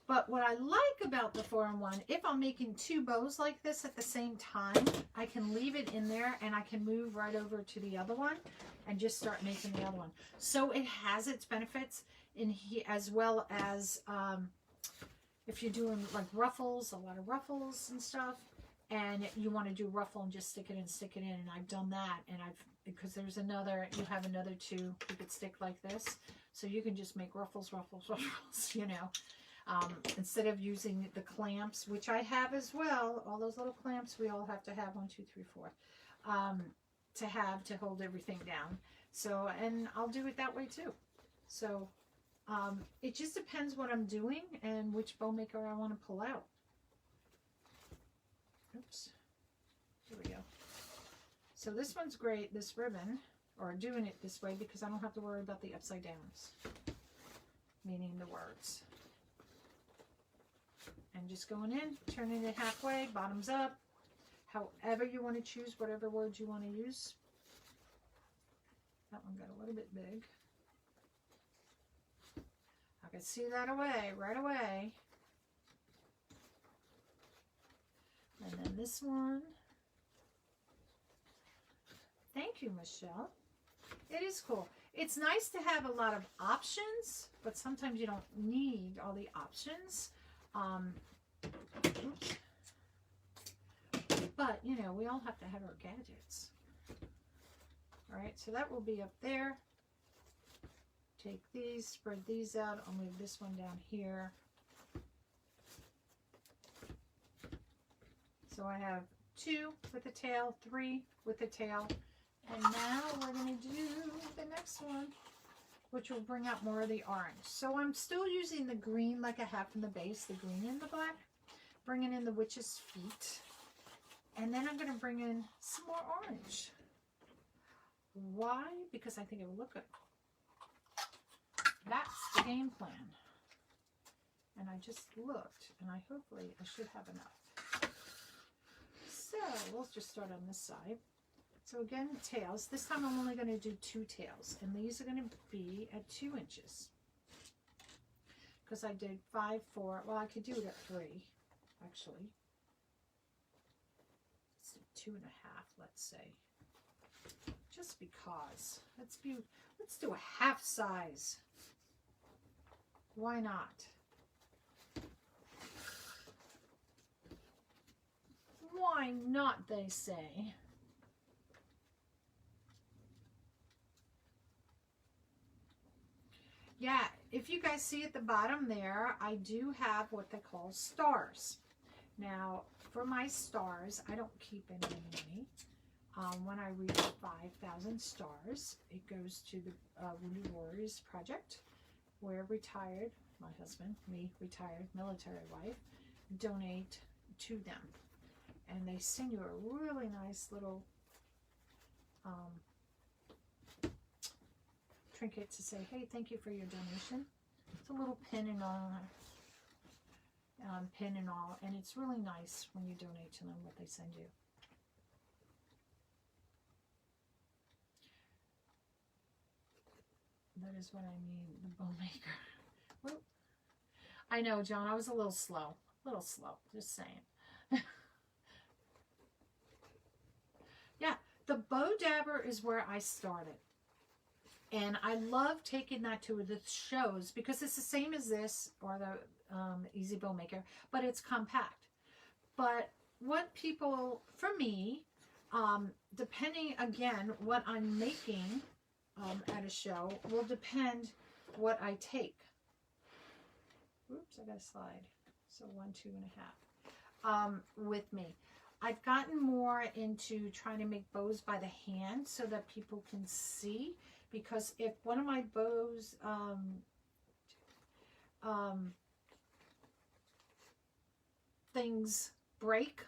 But what I like about the 4 and 1, if I'm making 2 bows like this at the same time, I can leave it in there and I can move right over to the other one and just start making the other one. So it has its benefits in here, as well as if you're doing like ruffles, a lot of ruffles and stuff, and you want to do ruffle and just stick it in, and I've done that, and because there's another, you have another 2 you could stick like this, so you can just make ruffles, you know, instead of using the clamps, which I have as well. All those little clamps we all have to have, 1, 2, 3, 4, to hold everything down. So, and I'll do it that way too. So it just depends what I'm doing and which bow maker I want to pull out. Oops. Here we go. So this one's great, this ribbon, or doing it this way, because I don't have to worry about the upside downs, meaning the words. And just going in, turning it halfway, bottoms up, however you want to choose, whatever words you want to use. That one got a little bit big. I can see that away, right away. And then this one. Thank you, Michelle. It is cool. It's nice to have a lot of options, but sometimes you don't need all the options. Oops. But, you know, we all have to have our gadgets. All right, so that will be up there. Take these, spread these out. I'll move this one down here. So I have 2 with the tail, 3 with the tail, And now we're going to do the next one, which will bring out more of the orange. So I'm still using the green like I have in the base, the green and the black, bringing in the witch's feet. And then I'm going to bring in some more orange. Why? Because I think it will look good. That's the game plan. And I just looked, and hopefully I should have enough. So we'll just start on this side. So again, tails. This time I'm only going to do 2 tails, and these are going to be at 2 inches. Because I did 5, 4. Well, I could do it at 3, actually. Let's do 2.5, let's say. Just because. Let's do a half size. Why not? Why not, they say. Yeah, if you guys see at the bottom there, I do have what they call stars. Now, for my stars, I don't keep any money. When I reach 5,000 stars, it goes to the Wounded Warriors Project, where retired, my husband, me, retired military wife, donate to them. And they send you a really nice little trinket to say, hey, thank you for your donation. It's a little pin and all, and it's really nice when you donate to them what they send you. That is what I mean, the bow maker. Whoop. I know, John, I was a little slow, just saying. Yeah, the bow dabber is where I started. And I love taking that to the shows because it's the same as this or the Easy Bow Maker, but it's compact. But what people, for me, depending, again, what I'm making at a show will depend what I take. Oops, I got to slide. So 1, 2.5 with me. I've gotten more into trying to make bows by the hand so that people can see, because if one of my bows things break,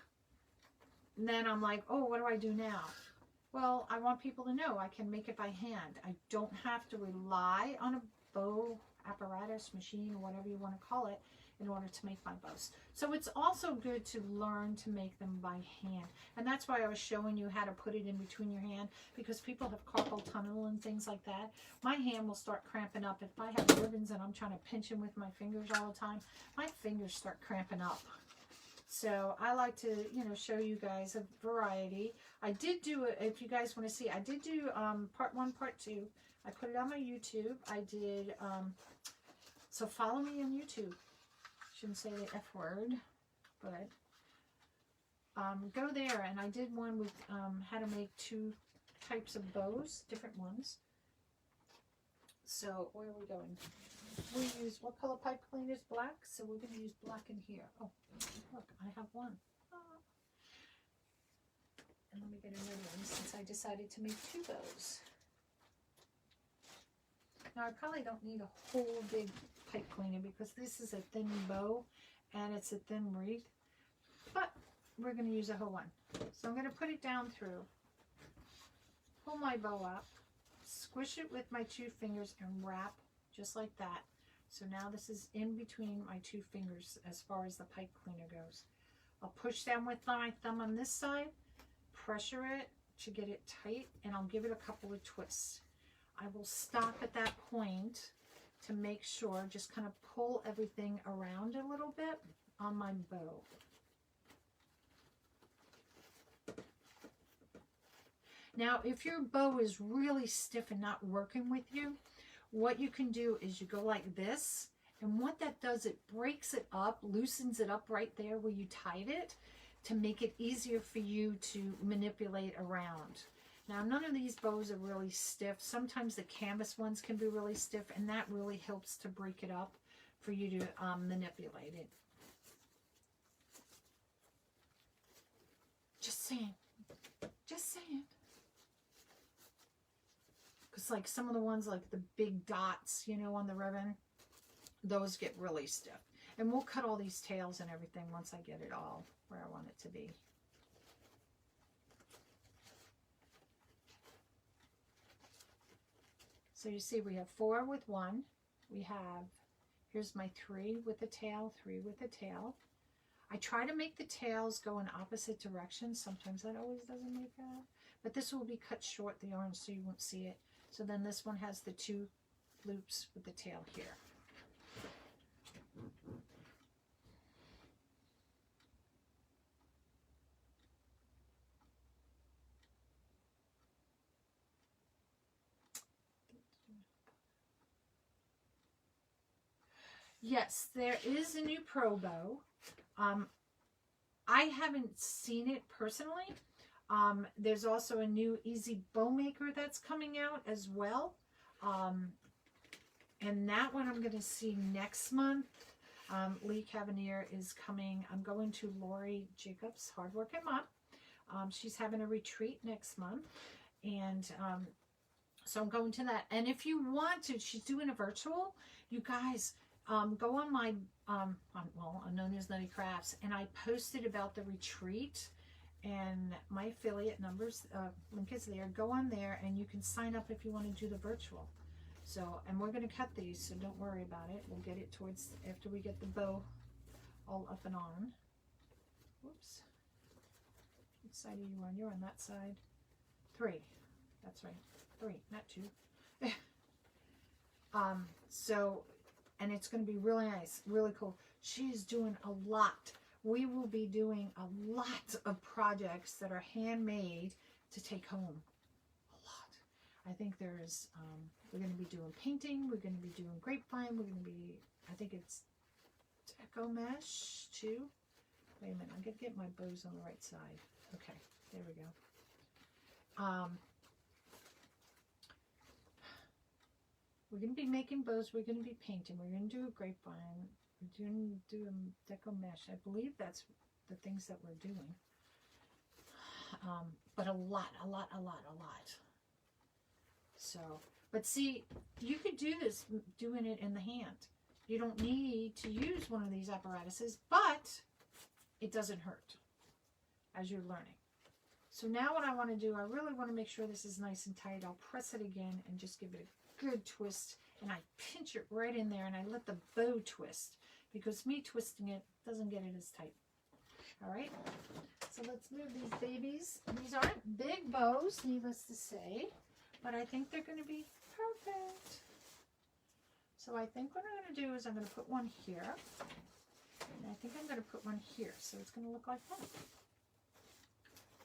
then I'm like, oh, what do I do now? Well, I want people to know I can make it by hand. I don't have to rely on a bow apparatus, machine, or whatever you want to call it, in order to make my bows. So it's also good to learn to make them by hand. And that's why I was showing you how to put it in between your hand, because people have carpal tunnel and things like that. My hand will start cramping up. If I have ribbons and I'm trying to pinch them with my fingers all the time, my fingers start cramping up. So I like to, you know, show you guys a variety. I did do it, if you guys want to see, I did do part 1, part 2. I put it on my YouTube. I did, so follow me on YouTube. Shouldn't say the F word, but go there. And I did one with how to make 2 types of bows, different ones. So where are we going? We use, what color pipe cleaners? Black. So we're going to use black in here. Oh, look, I have one. Oh. And let me get another one since I decided to make 2 bows. Now I probably don't need a whole big pipe cleaner because this is a thin bow and it's a thin wreath, but we're going to use a whole one. So I'm going to put it down through, pull my bow up, squish it with my 2 fingers and wrap just like that. So now this is in between my 2 fingers as far as the pipe cleaner goes. I'll push down with my thumb on this side, pressure it to get it tight, and I'll give it a couple of twists. I will stop at that point to make sure, just kind of pull everything around a little bit on my bow. Now, if your bow is really stiff and not working with you, what you can do is you go like this, and what that does, it breaks it up, loosens it up right there where you tied it to make it easier for you to manipulate around. Now, none of these bows are really stiff. Sometimes the canvas ones can be really stiff, and that really helps to break it up for you to manipulate it. Just saying. Just saying. it's like some of the ones like the big dots, you know, on the ribbon, those get really stiff. And we'll cut all these tails and everything once I get it all where I want it to be. So you see we have 4 with 1. We have, here's my 3 with the tail, 3 with the tail. I try to make the tails go in opposite directions. Sometimes that always doesn't make that. But this will be cut short, the orange, so you won't see it. So then this one has the 2 loops with the tail here. Yes, there is a new Pro Bow. I haven't seen it personally. There's also a new Easy Bow Maker that's coming out as well. And that one I'm going to see next month. Lee Cavanier is coming. I'm going to Lori Jacobs, Hardworking Mom. She's having a retreat next month. And so I'm going to that. And if you want to, she's doing a virtual. You guys, go on my, on NonnasNuttykrafts, and I posted about the retreat. And my affiliate numbers, link is there. Go on there and you can sign up if you want to do the virtual. So, and we're going to cut these, so don't worry about it. We'll get it towards after we get the bow all up and on. Whoops. Which side are you on? You're on that side. 3. That's right. 3, not 2. So, and it's going to be really nice, really cool. She's doing a lot. We will be doing a lot of projects that are handmade to take home. A lot. I think there's, we're going to be doing painting. We're going to be doing grapevine. We're going to be, I think it's deco mesh too. Wait a minute. I'm going to get my bows on the right side. Okay. There we go. We're going to be making bows. We're going to be painting. We're going to do a grapevine. We're going to do a deco mesh. I believe that's the things that we're doing. But a lot. So, but see, you could do this doing it in the hand. You don't need to use one of these apparatuses, but it doesn't hurt as you're learning. So now what I want to do, I really want to make sure this is nice and tight. I'll press it again and just give it a good twist, and I pinch it right in there, and I let the bow twist, because me twisting it doesn't get it as tight. All right, so let's move these babies. These aren't big bows, needless to say, but I think they're going to be perfect. So I think what I'm going to do is I'm going to put one here, and I think I'm going to put one here, so it's going to look like that.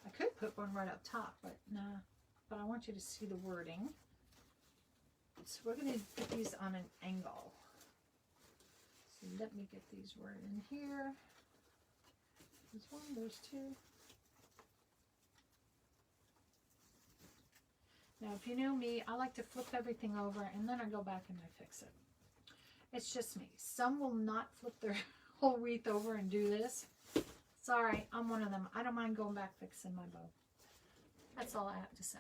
I could put one right up top, but nah. But I want you to see the wording. So we're going to put these on an angle. So let me get these right in here. There's one, there's 2. Now, if you know me, I like to flip everything over and then I go back and I fix it. It's just me. Some will not flip their whole wreath over and do this. Sorry, I'm one of them. I don't mind going back fixing my bow. That's all I have to say.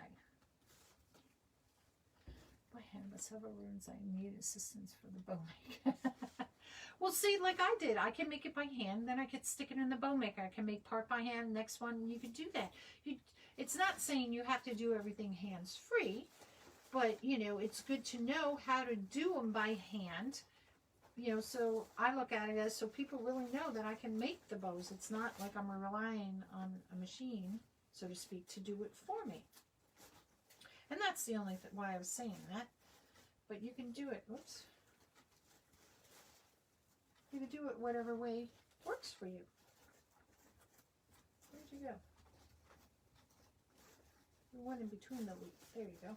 My hand with several runes. I need assistance for the bow maker. Well, see, like I did. I can make it by hand. Then I could stick it in the bow maker. I can make part by hand. Next one, you could do that. It's not saying you have to do everything hands-free. But, you know, it's good to know how to do them by hand. You know, so I look at it as so people really know that I can make the bows. It's not like I'm relying on a machine, so to speak, to do it for me. And that's the only why I was saying that. But you can do it. Oops. You can do it whatever way works for you. Where'd you go? The one in between the loop. There you go.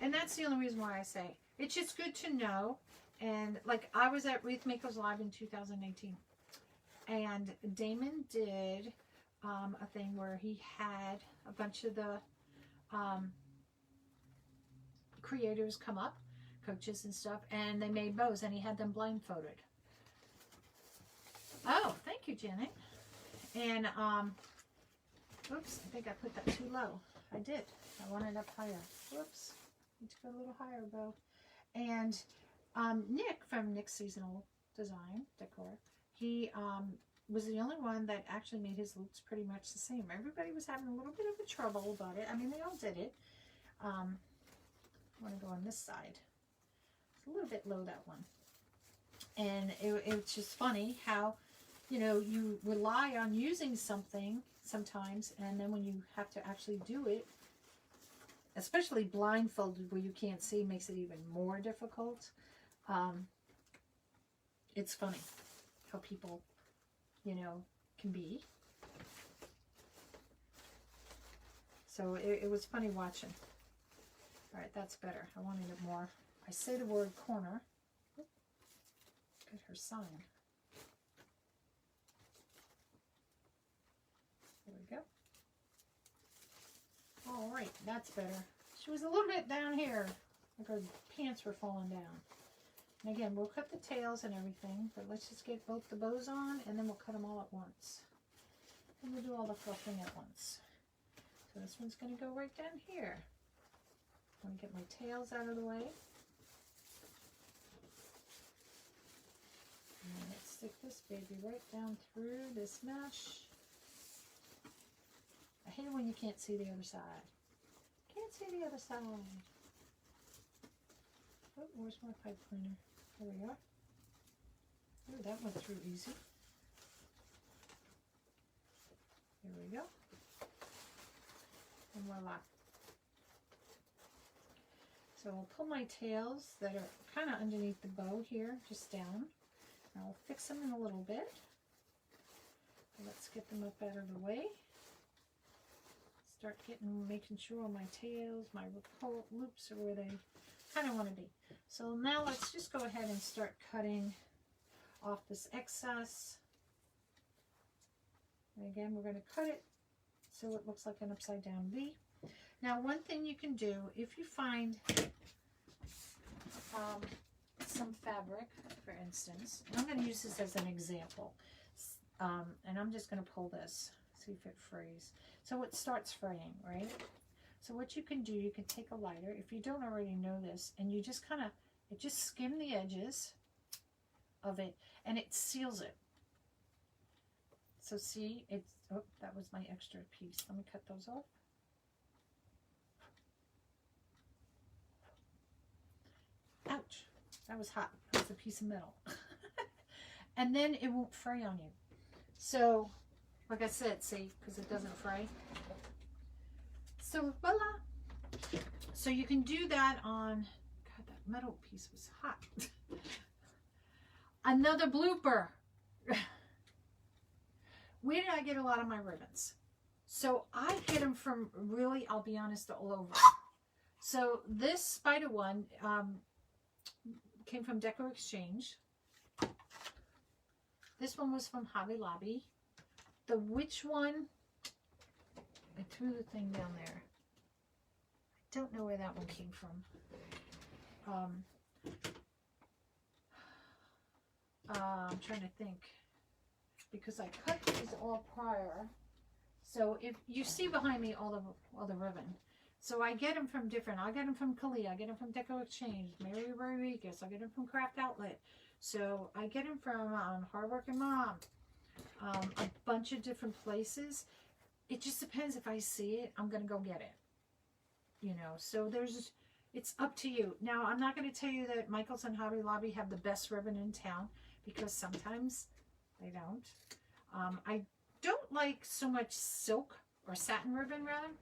And that's the only reason why I say it's just good to know. And like I was at Wreath Makers Live in 2018, and Damon did a thing where he had a bunch of the creators come up, coaches and stuff, and they made bows, and he had them blindfolded. Oh, thank you, Janet. And oops, I think I put that too low. I did. I wanted up higher. Whoops. Need to go a little higher, Bo. And Nick from Nick's Seasonal Design Decor, he was the only one that actually made his loops pretty much the same. Everybody was having a little bit of a trouble about it. I mean, they all did it. I want to go on this side. It's a little bit low, that one. And it's just funny how, you know, you rely on using something sometimes, and then when you have to actually do it, especially blindfolded where you can't see, makes it even more difficult. It's funny how people, you know, can be. So it was funny watching. All right, that's better. I wanted it more. I say the word corner. Get her sign. There we go. All right, that's better. She was a little bit down here, like her pants were falling down. And again, we'll cut the tails and everything, but let's just get both the bows on, and then we'll cut them all at once. And we'll do all the fluffing at once. So this one's going to go right down here. I'm going to get my tails out of the way. And let's stick this baby right down through this mesh. I hate it when you can't see the other side. Can't see the other side. Oh, where's my pipe cleaner? There we are. Oh, that went through easy. There we go. And voila. So I'll pull my tails that are kind of underneath the bow here, just down. And I'll fix them in a little bit. Let's get them up out of the way. Start making sure my tails, my loops are where they kind of want to be. So now let's just go ahead and start cutting off this excess. And again, we're going to cut it so it looks like an upside down V. Now, one thing you can do, if you find some fabric, for instance, and I'm going to use this as an example, and I'm just going to pull this, see if it frays. So it starts fraying, right? So what you can do, you can take a lighter, if you don't already know this, and you just kind of, just skim the edges of it, and it seals it. So see, it's, oh, that was my extra piece. Let me cut those off. Ouch, that was hot. That was a piece of metal. And then it won't fray on you. So, like I said, see, because it doesn't fray. So, voila. So you can do that on, God, that metal piece was hot. Another blooper. Where did I get a lot of my ribbons? So I get them from, really, I'll be honest, all over. So this spider one came from Deco Exchange. This one was from Hobby Lobby. The witch one, I threw the thing down there. I don't know where that one came from. I'm trying to think, because I cut these all prior. So if you see behind me all the ribbon, so I get them from different. I get them from Kali. I get them from Deco Exchange, Mary Rodriguez. I get them from Craft Outlet. So I get them from Hardworking Mom. A bunch of different places. It just depends. If I see it, I'm gonna go get it. You know. So it's up to you. Now I'm not going to tell you that Michaels and Hobby Lobby have the best ribbon in town, because sometimes they don't. I don't like so much silk or satin ribbon rather.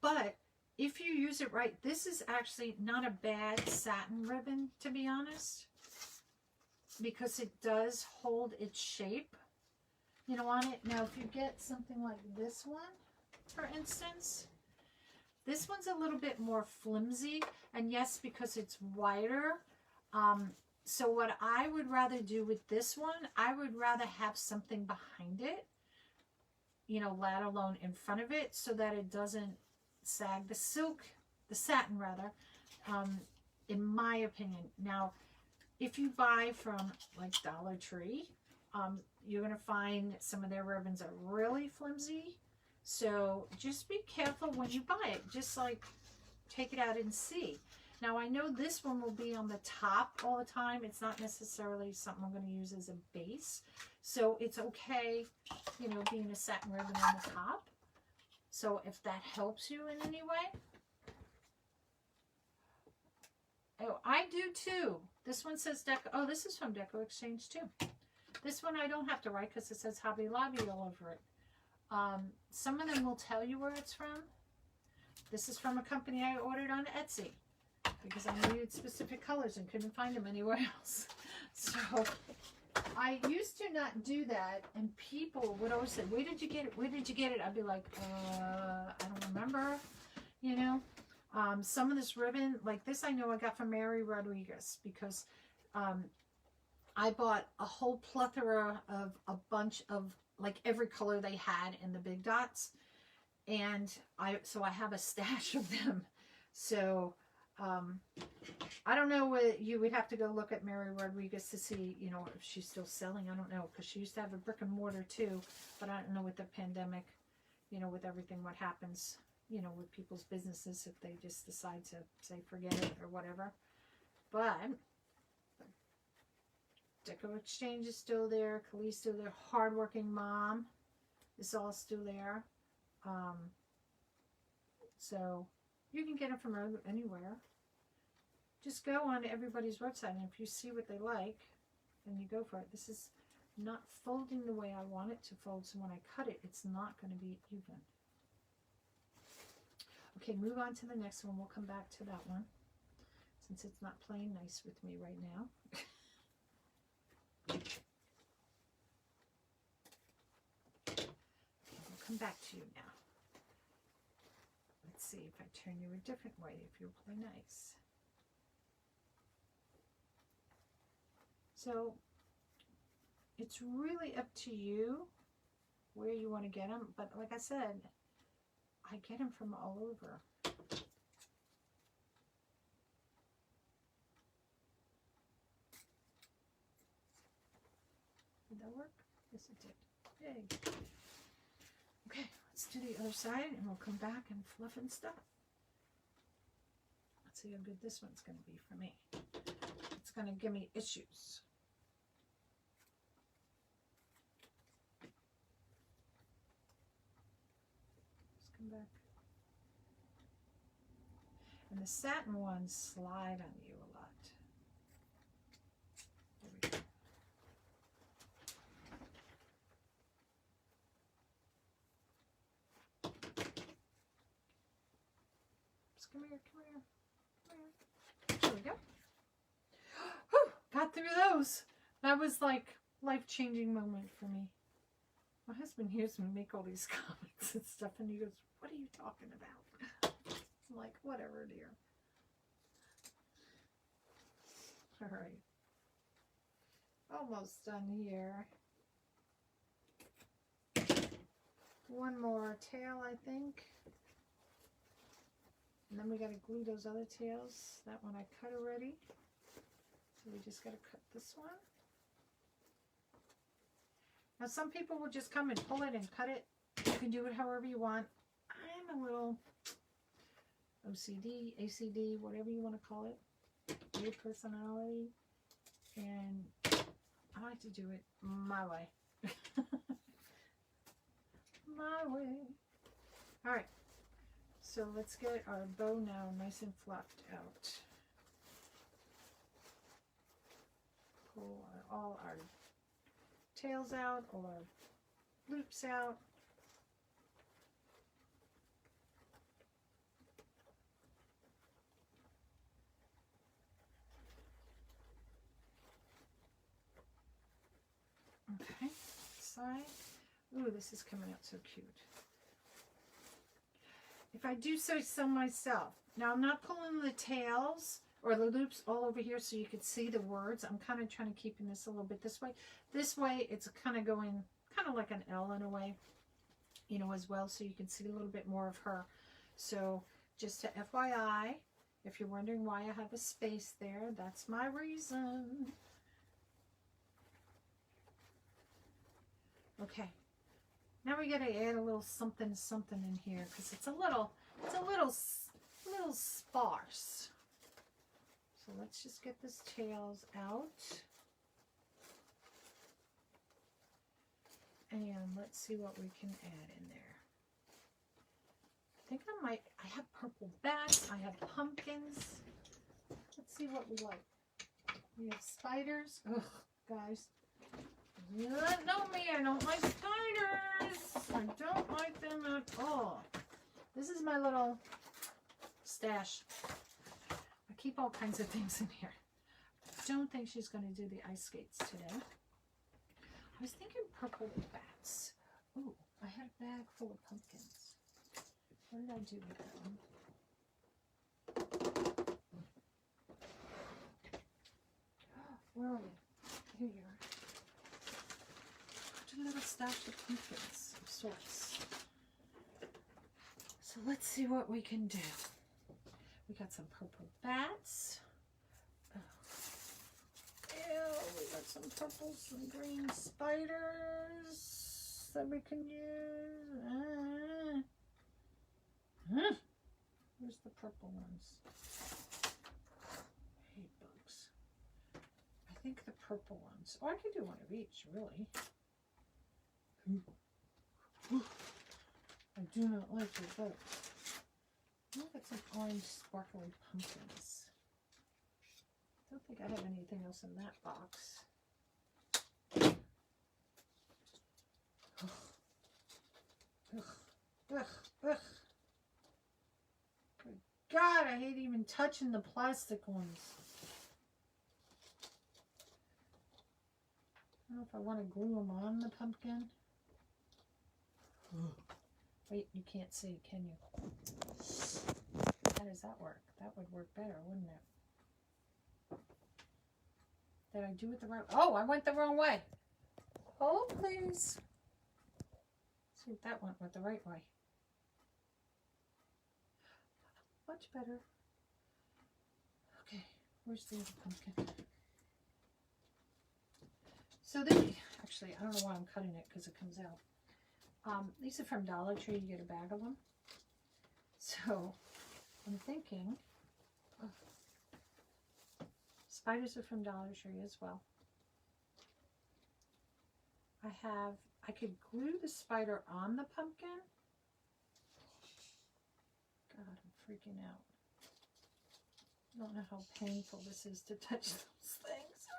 But if you use it right, this is actually not a bad satin ribbon, to be honest, because it does hold its shape, you know, on it. Now, if you get something like this one, for instance, this one's a little bit more flimsy, and yes, because it's wider. So what I would rather do with this one, I would rather have something behind it, you know, let alone in front of it, so that it doesn't sag. The silk, the satin rather, in my opinion. Now, if you buy from like Dollar Tree, you're going to find some of their ribbons are really flimsy. So just be careful when you buy it. Just like take it out and see. Now I know this one will be on the top all the time. It's not necessarily something I'm going to use as a base. So it's okay, you know, being a satin ribbon on the top. So if that helps you in any way. Oh, I do too. This one says Deco. Oh, this is from Deco Exchange too. This one I don't have to write because it says Hobby Lobby all over it. Some of them will tell you where it's from. This is from a company I ordered on Etsy because I needed specific colors and couldn't find them anywhere else. So I used to not do that, and people would always say, where did you get it? Where did you get it? I'd be like, I don't remember, you know. Some of this ribbon, like this I know I got from Mary Rodriguez because I bought a whole plethora of a bunch of like every color they had in the big dots, and I have a stash of them. So I don't know what you would have to go look at Mary Rodriguez to see, you know, if she's still selling. I don't know, because she used to have a brick and mortar too, but I don't know with the pandemic, you know, with everything what happens, you know, with people's businesses if they just decide to say forget it or whatever. But Deco Exchange is still there. Kali's still there. Hardworking Mom is all still there. So you can get them from anywhere. Just go on to everybody's website, and if you see what they like, then you go for it. This is not folding the way I want it to fold, so when I cut it, it's not going to be even. Okay, move on to the next one. We'll come back to that one, since it's not playing nice with me right now. Okay, we'll come back to you now. Let's see if I turn you a different way, if you'll play nice. So it's really up to you where you want to get them, but like I said, I get them from all over. Did that work? Yes, it did. Yay. Okay, let's do the other side, and we'll come back and fluff and stuff. Let's see how good this one's going to be for me. It's going to give me issues. Back. And the satin ones slide on you a lot. There we go. Just come here, come here, come here. There we go. Whew, got through those. That was like life-changing moment for me. My husband hears me make all these comments and stuff, and he goes, what are you talking about? I'm like, whatever, dear. All right. Almost done here. One more tail, I think. And then we got to glue those other tails. That one I cut already. So we just got to cut this one. Now some people will just come and pull it and cut it. You can do it however you want. I'm a little OCD, ACD, whatever you want to call it. Weird personality. And I like to do it my way. My way. Alright. So let's get our bow now nice and fluffed out. Pull all our tails out, all our loops out. Okay, side. Ooh, this is coming out so cute. If I do so myself, now I'm not pulling the tails or the loops all over here so you can see the words. I'm kind of trying to keep this a little bit this way. This way, it's kind of going kind of like an L in a way, you know, as well, so you can see a little bit more of her. So just to FYI, if you're wondering why I have a space there, that's my reason. Okay, Now we gotta add a little something in here because it's a little sparse. So let's just get this tails out. And let's see what we can add in there. I think I have purple bats, I have pumpkins. Let's see what we like. We have spiders. Ugh, guys. You don't know me, I don't like spiders. I don't like them at all. This is my little stash. I keep all kinds of things in here. I don't think she's going to do the ice skates today. I was thinking purple bats. Ooh, I had a bag full of pumpkins. What did I do with that one? Where are we? Here you are. Put a little stash of pumpkins of sorts. So let's see what we can do. We got some purple bats. Oh. Ew, we got some purples and green spiders that we can use. Where's the purple ones? I hate bugs. I think the purple ones. Oh, I could do one of each, really. I do not like your bugs. Look at some orange sparkly pumpkins. I don't think I have anything else in that box. Ugh. Ugh. Ugh. Good God, I hate even touching the plastic ones. I don't know if I want to glue them on the pumpkin. Wait, you can't see, can you? How does that work? That would work better, wouldn't it? Did I do it the right way? Oh, I went the wrong way. Oh, please. See if that went the right way. Much better. Okay, where's the other pumpkin? So then, actually, I don't know why I'm cutting it because it comes out. These are from Dollar Tree. You get a bag of them. So I'm thinking, spiders are from Dollar Tree as well. I could glue the spider on the pumpkin. God, I'm freaking out. I don't know how painful this is to touch those things.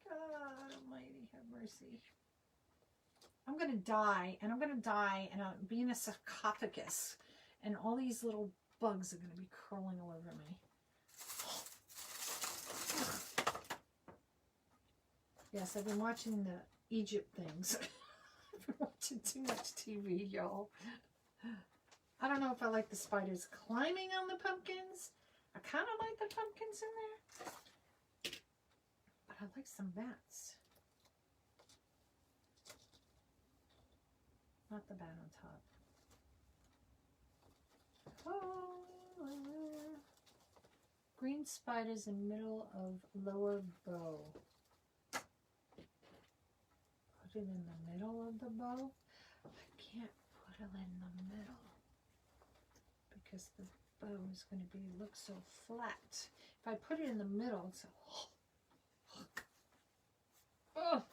Oh, God almighty, have mercy. I'm going to die, and I'm going to die, and I'll be in a sarcophagus, and all these little bugs are going to be crawling all over me. Yes, I've been watching the Egypt things. I've been watching too much TV, y'all. I don't know if I like the spiders climbing on the pumpkins. I kind of like the pumpkins in there. But I like some bats. Not the bat on top. Oh, green spiders in middle of lower bow. Put it in the middle of the bow. I can't put it in the middle because the bow is going to look so flat. If I put it in the middle, it's oh.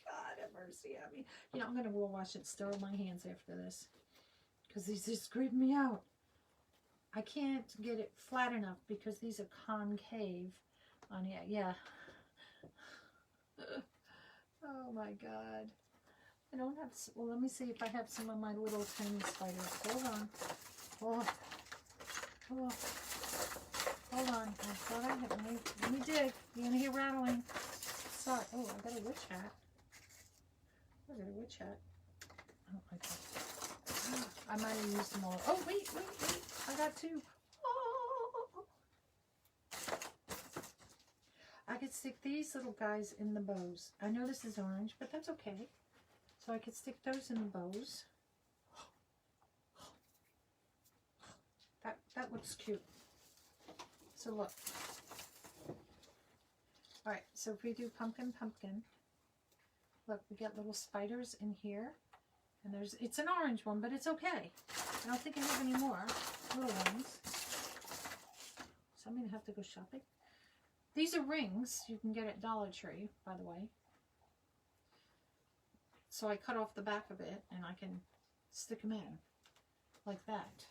God have mercy on me. You know, I'm going to go wash it, sterile my hands after this. Because these just creep me out. I can't get it flat enough because these are concave on it. Yeah. Oh my God. I don't have, well, let me see if I have some of my little tiny spiders. Hold on. Oh. Oh. Hold on. I thought I had, let me dig. You're going to hear rattling. Sorry. Oh, I got a witch hat. I got a witch hat. I don't like that. I might have used them all. Oh, wait. I got two. Oh. I could stick these little guys in the bows. I know this is orange, but that's okay. So I could stick those in the bows. That looks cute. So look. All right, so if we do pumpkin, Look, we got little spiders in here. And it's an orange one, but it's okay. I don't think I have any more little ones. So I'm going to have to go shopping. These are rings you can get at Dollar Tree, by the way. So I cut off the back of it and I can stick them in like that.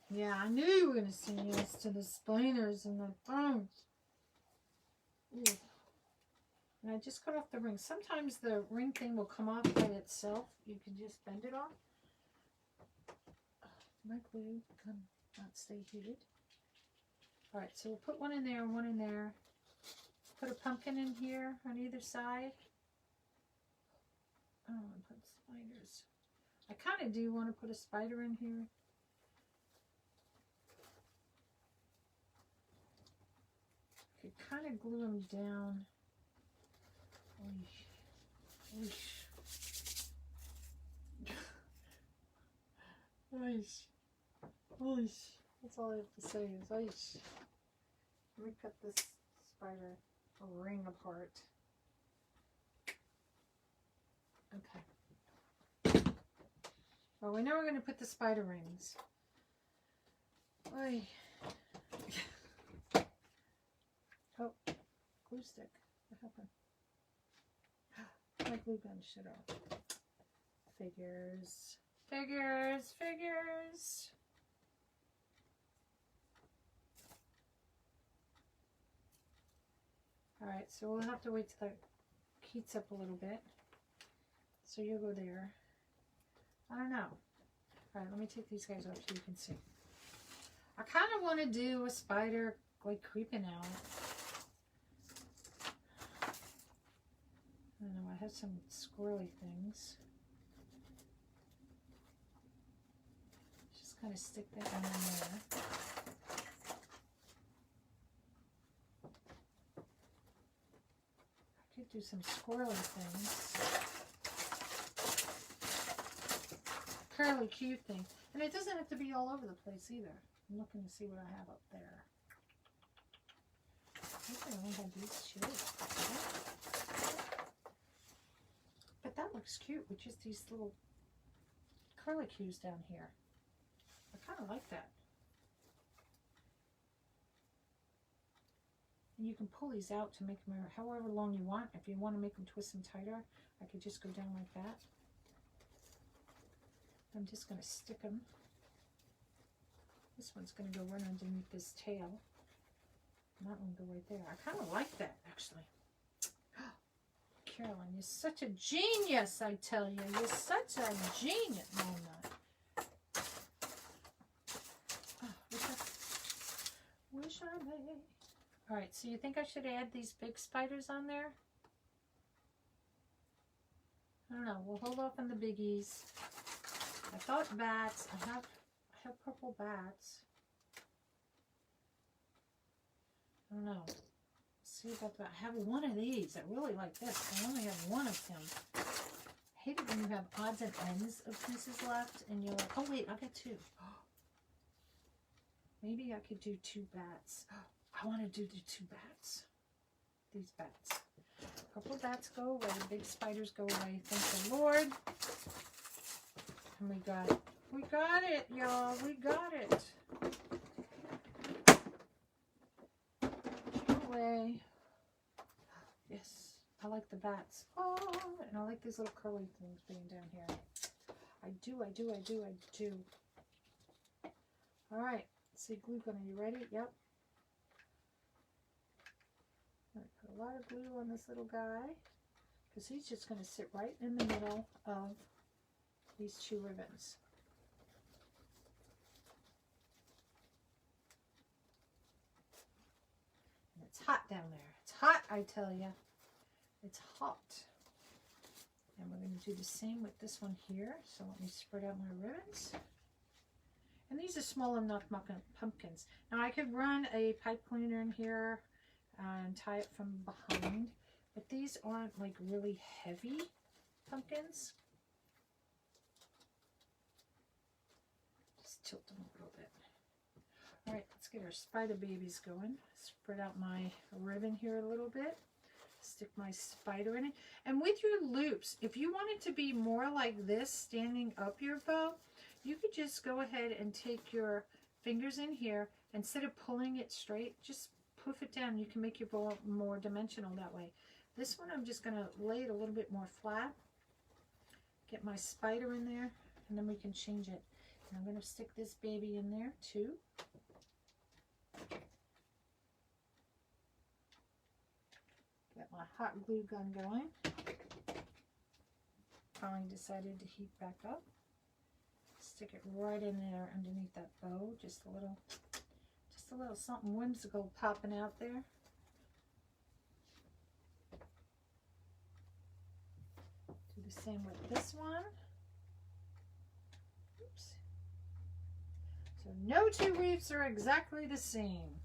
Yeah, I knew you were going to say yes to the spiders and the things. And I just cut off the ring. Sometimes the ring thing will come off by itself. You can just bend it off. My glue cannot stay heated. Alright, so we'll put one in there and one in there. Put a pumpkin in here on either side. I don't want to put spiders. I kind of do want to put a spider in here. I could kind of glue them down. Oish. Oish. Oish. Oish. That's all I have to say is oish. Let me cut this spider ring apart. Okay. Well, we know we're going to put the spider rings. Oy. Oh, glue stick. What happened? My glue gun shut off. Figures. Figures. Figures. Alright, so we'll have to wait till that heats up a little bit. So you'll go there. I don't know. Alright, let me take these guys off so you can see. I kind of want to do a spider like creeping out. I don't know, I have some squirrely things. Just kind of stick that one in there. I could do some squirrely things. Curly cute thing. And it doesn't have to be all over the place either. I'm looking to see what I have up there. I think I only have these two. But that looks cute with just these little curlicues down here. I kind of like that. And you can pull these out to make them however long you want. If you want to make them twist them tighter, I could just go down like that. I'm just going to stick them. This one's going to go right underneath this tail. And that one go right there. I kind of like that, actually. Carolynne, you're such a genius, I tell you. You're such a genius. No, I'm not. Oh, wish I may. Alright, so you think I should add these big spiders on there? I don't know. We'll hold off on the biggies. I thought bats. I have purple bats. I don't know. See about that. I have one of these. I really like this. I only have one of them. I hate it when you have odds and ends of pieces left and you're like, oh wait, I got two. Maybe I could do two bats. I want to do the two bats. These bats. Purple bats go away. Big spiders go away. Thank the Lord. And we got it. We got it, y'all. We got it. Away. Yes. I like the bats. Oh, and I like these little curly things being down here. I do. All right. See, glue gun. Are you ready? Yep. I'm going to put a lot of glue on this little guy because he's just going to sit right in the middle of these two ribbons. And it's hot down there. It's hot, I tell you. It's hot. And we're going to do the same with this one here. So let me spread out my ribbons. And these are small enough pumpkins. Now I could run a pipe cleaner in here and tie it from behind. But these aren't like really heavy pumpkins. Just tilt them a little bit. All right, let's get our spider babies going. Spread out my ribbon here a little bit. Stick my spider in it. And with your loops, if you want it to be more like this, standing up your bow, you could just go ahead and take your fingers in here. Instead of pulling it straight, just poof it down. You can make your bow more dimensional that way. This one, I'm just going to lay it a little bit more flat. Get my spider in there, and then we can change it. And I'm going to stick this baby in there too. Get my hot glue gun going. Finally decided to heat back up. Stick it right in there underneath that bow. Just a little something whimsical popping out there. Do the same with this one. Oops. So no two wreaths are exactly the same.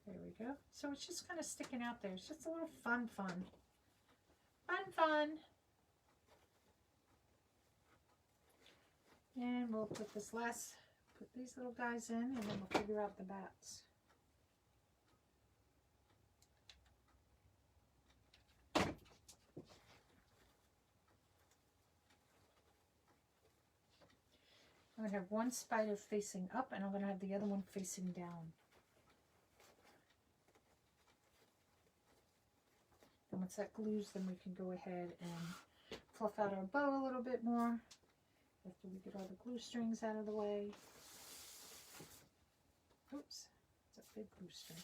There we go. So it's just kind of sticking out there. It's just a little fun. And we'll put these little guys in, and then we'll figure out the bats. I'm going to have one spider facing up, and I'm going to have the other one facing down. And once that glues, then we can go ahead and fluff out our bow a little bit more after we get all the glue strings out of the way. Oops, it's a big glue string.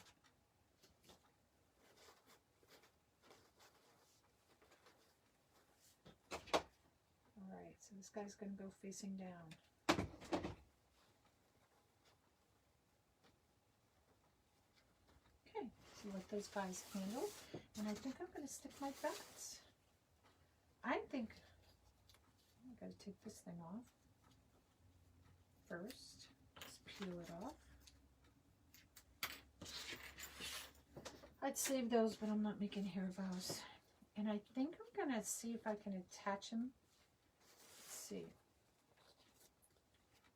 Alright, so this guy's going to go facing down. Okay, so let those guys handle. And I think I'm going to stick my bats. I think I've got to take this thing off first. Just peel it off. I'd save those, but I'm not making hair bows. And I think I'm going to see if I can attach them. Let's see.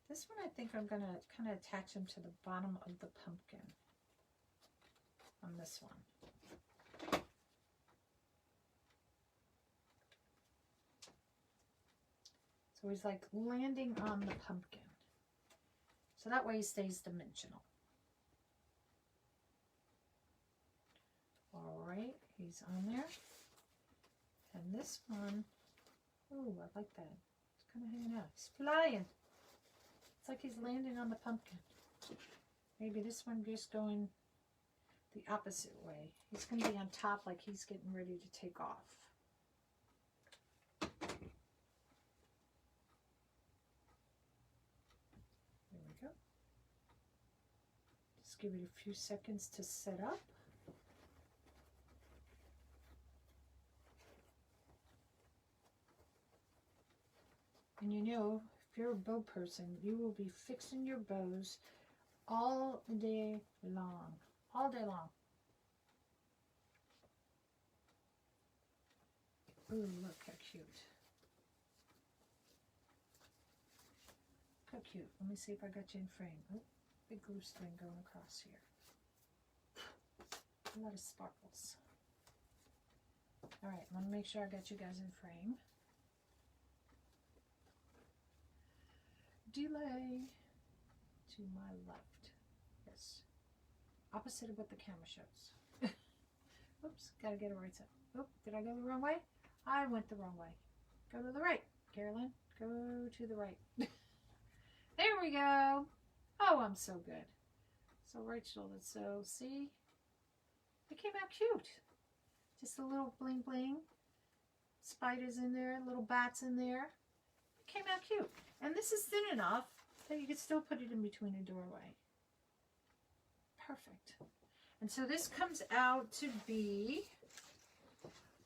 This one I think I'm going to kind of attach them to the bottom of the pumpkin on this one. So he's like landing on the pumpkin. So that way he stays dimensional. All right, he's on there. And this one, oh, I like that. He's kind of hanging out. He's flying. It's like he's landing on the pumpkin. Maybe this one just going the opposite way. He's going to be on top like he's getting ready to take off. There we go. Just give it a few seconds to set up. And you know, if you're a bow person, you will be fixing your bows all day long. All day long. Ooh, look how cute. How cute. Let me see if I got you in frame. Oh, big glue string going across here. A lot of sparkles. All right, I want to make sure I got you guys in frame. Delay to my left. Yes. Opposite of what the camera shows. Oops, gotta get it right side. Oh, did I go the wrong way? I went the wrong way. Go to the right, Carolyn. Go to the right. There we go. Oh, I'm so good. So right shoulder. So see? It came out cute. Just a little bling bling. Spiders in there, little bats in there. It came out cute. And this is thin enough that you can still put it in between a doorway. Perfect. And so this comes out to be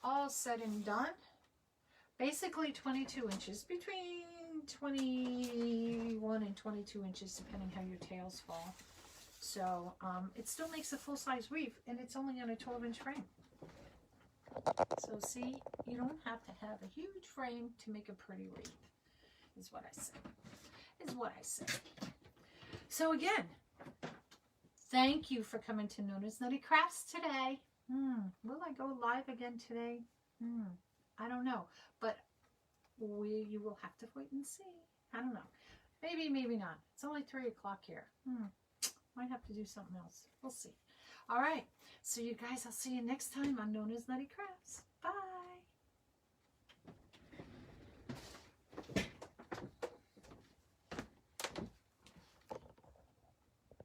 all said and done. Basically 22 inches, between 21 and 22 inches, depending how your tails fall. So it still makes a full-size wreath, and it's only on a 12-inch frame. So see, you don't have to have a huge frame to make a pretty wreath. is what I say. Is what I say. So again, thank you for coming to NonnasNuttykrafts today. Will I go live again today? I don't know. But you will have to wait and see. I don't know. Maybe, maybe not. It's only 3 o'clock here. Might have to do something else. We'll see. All right. So you guys, I'll see you next time on NonnasNuttykrafts. Bye.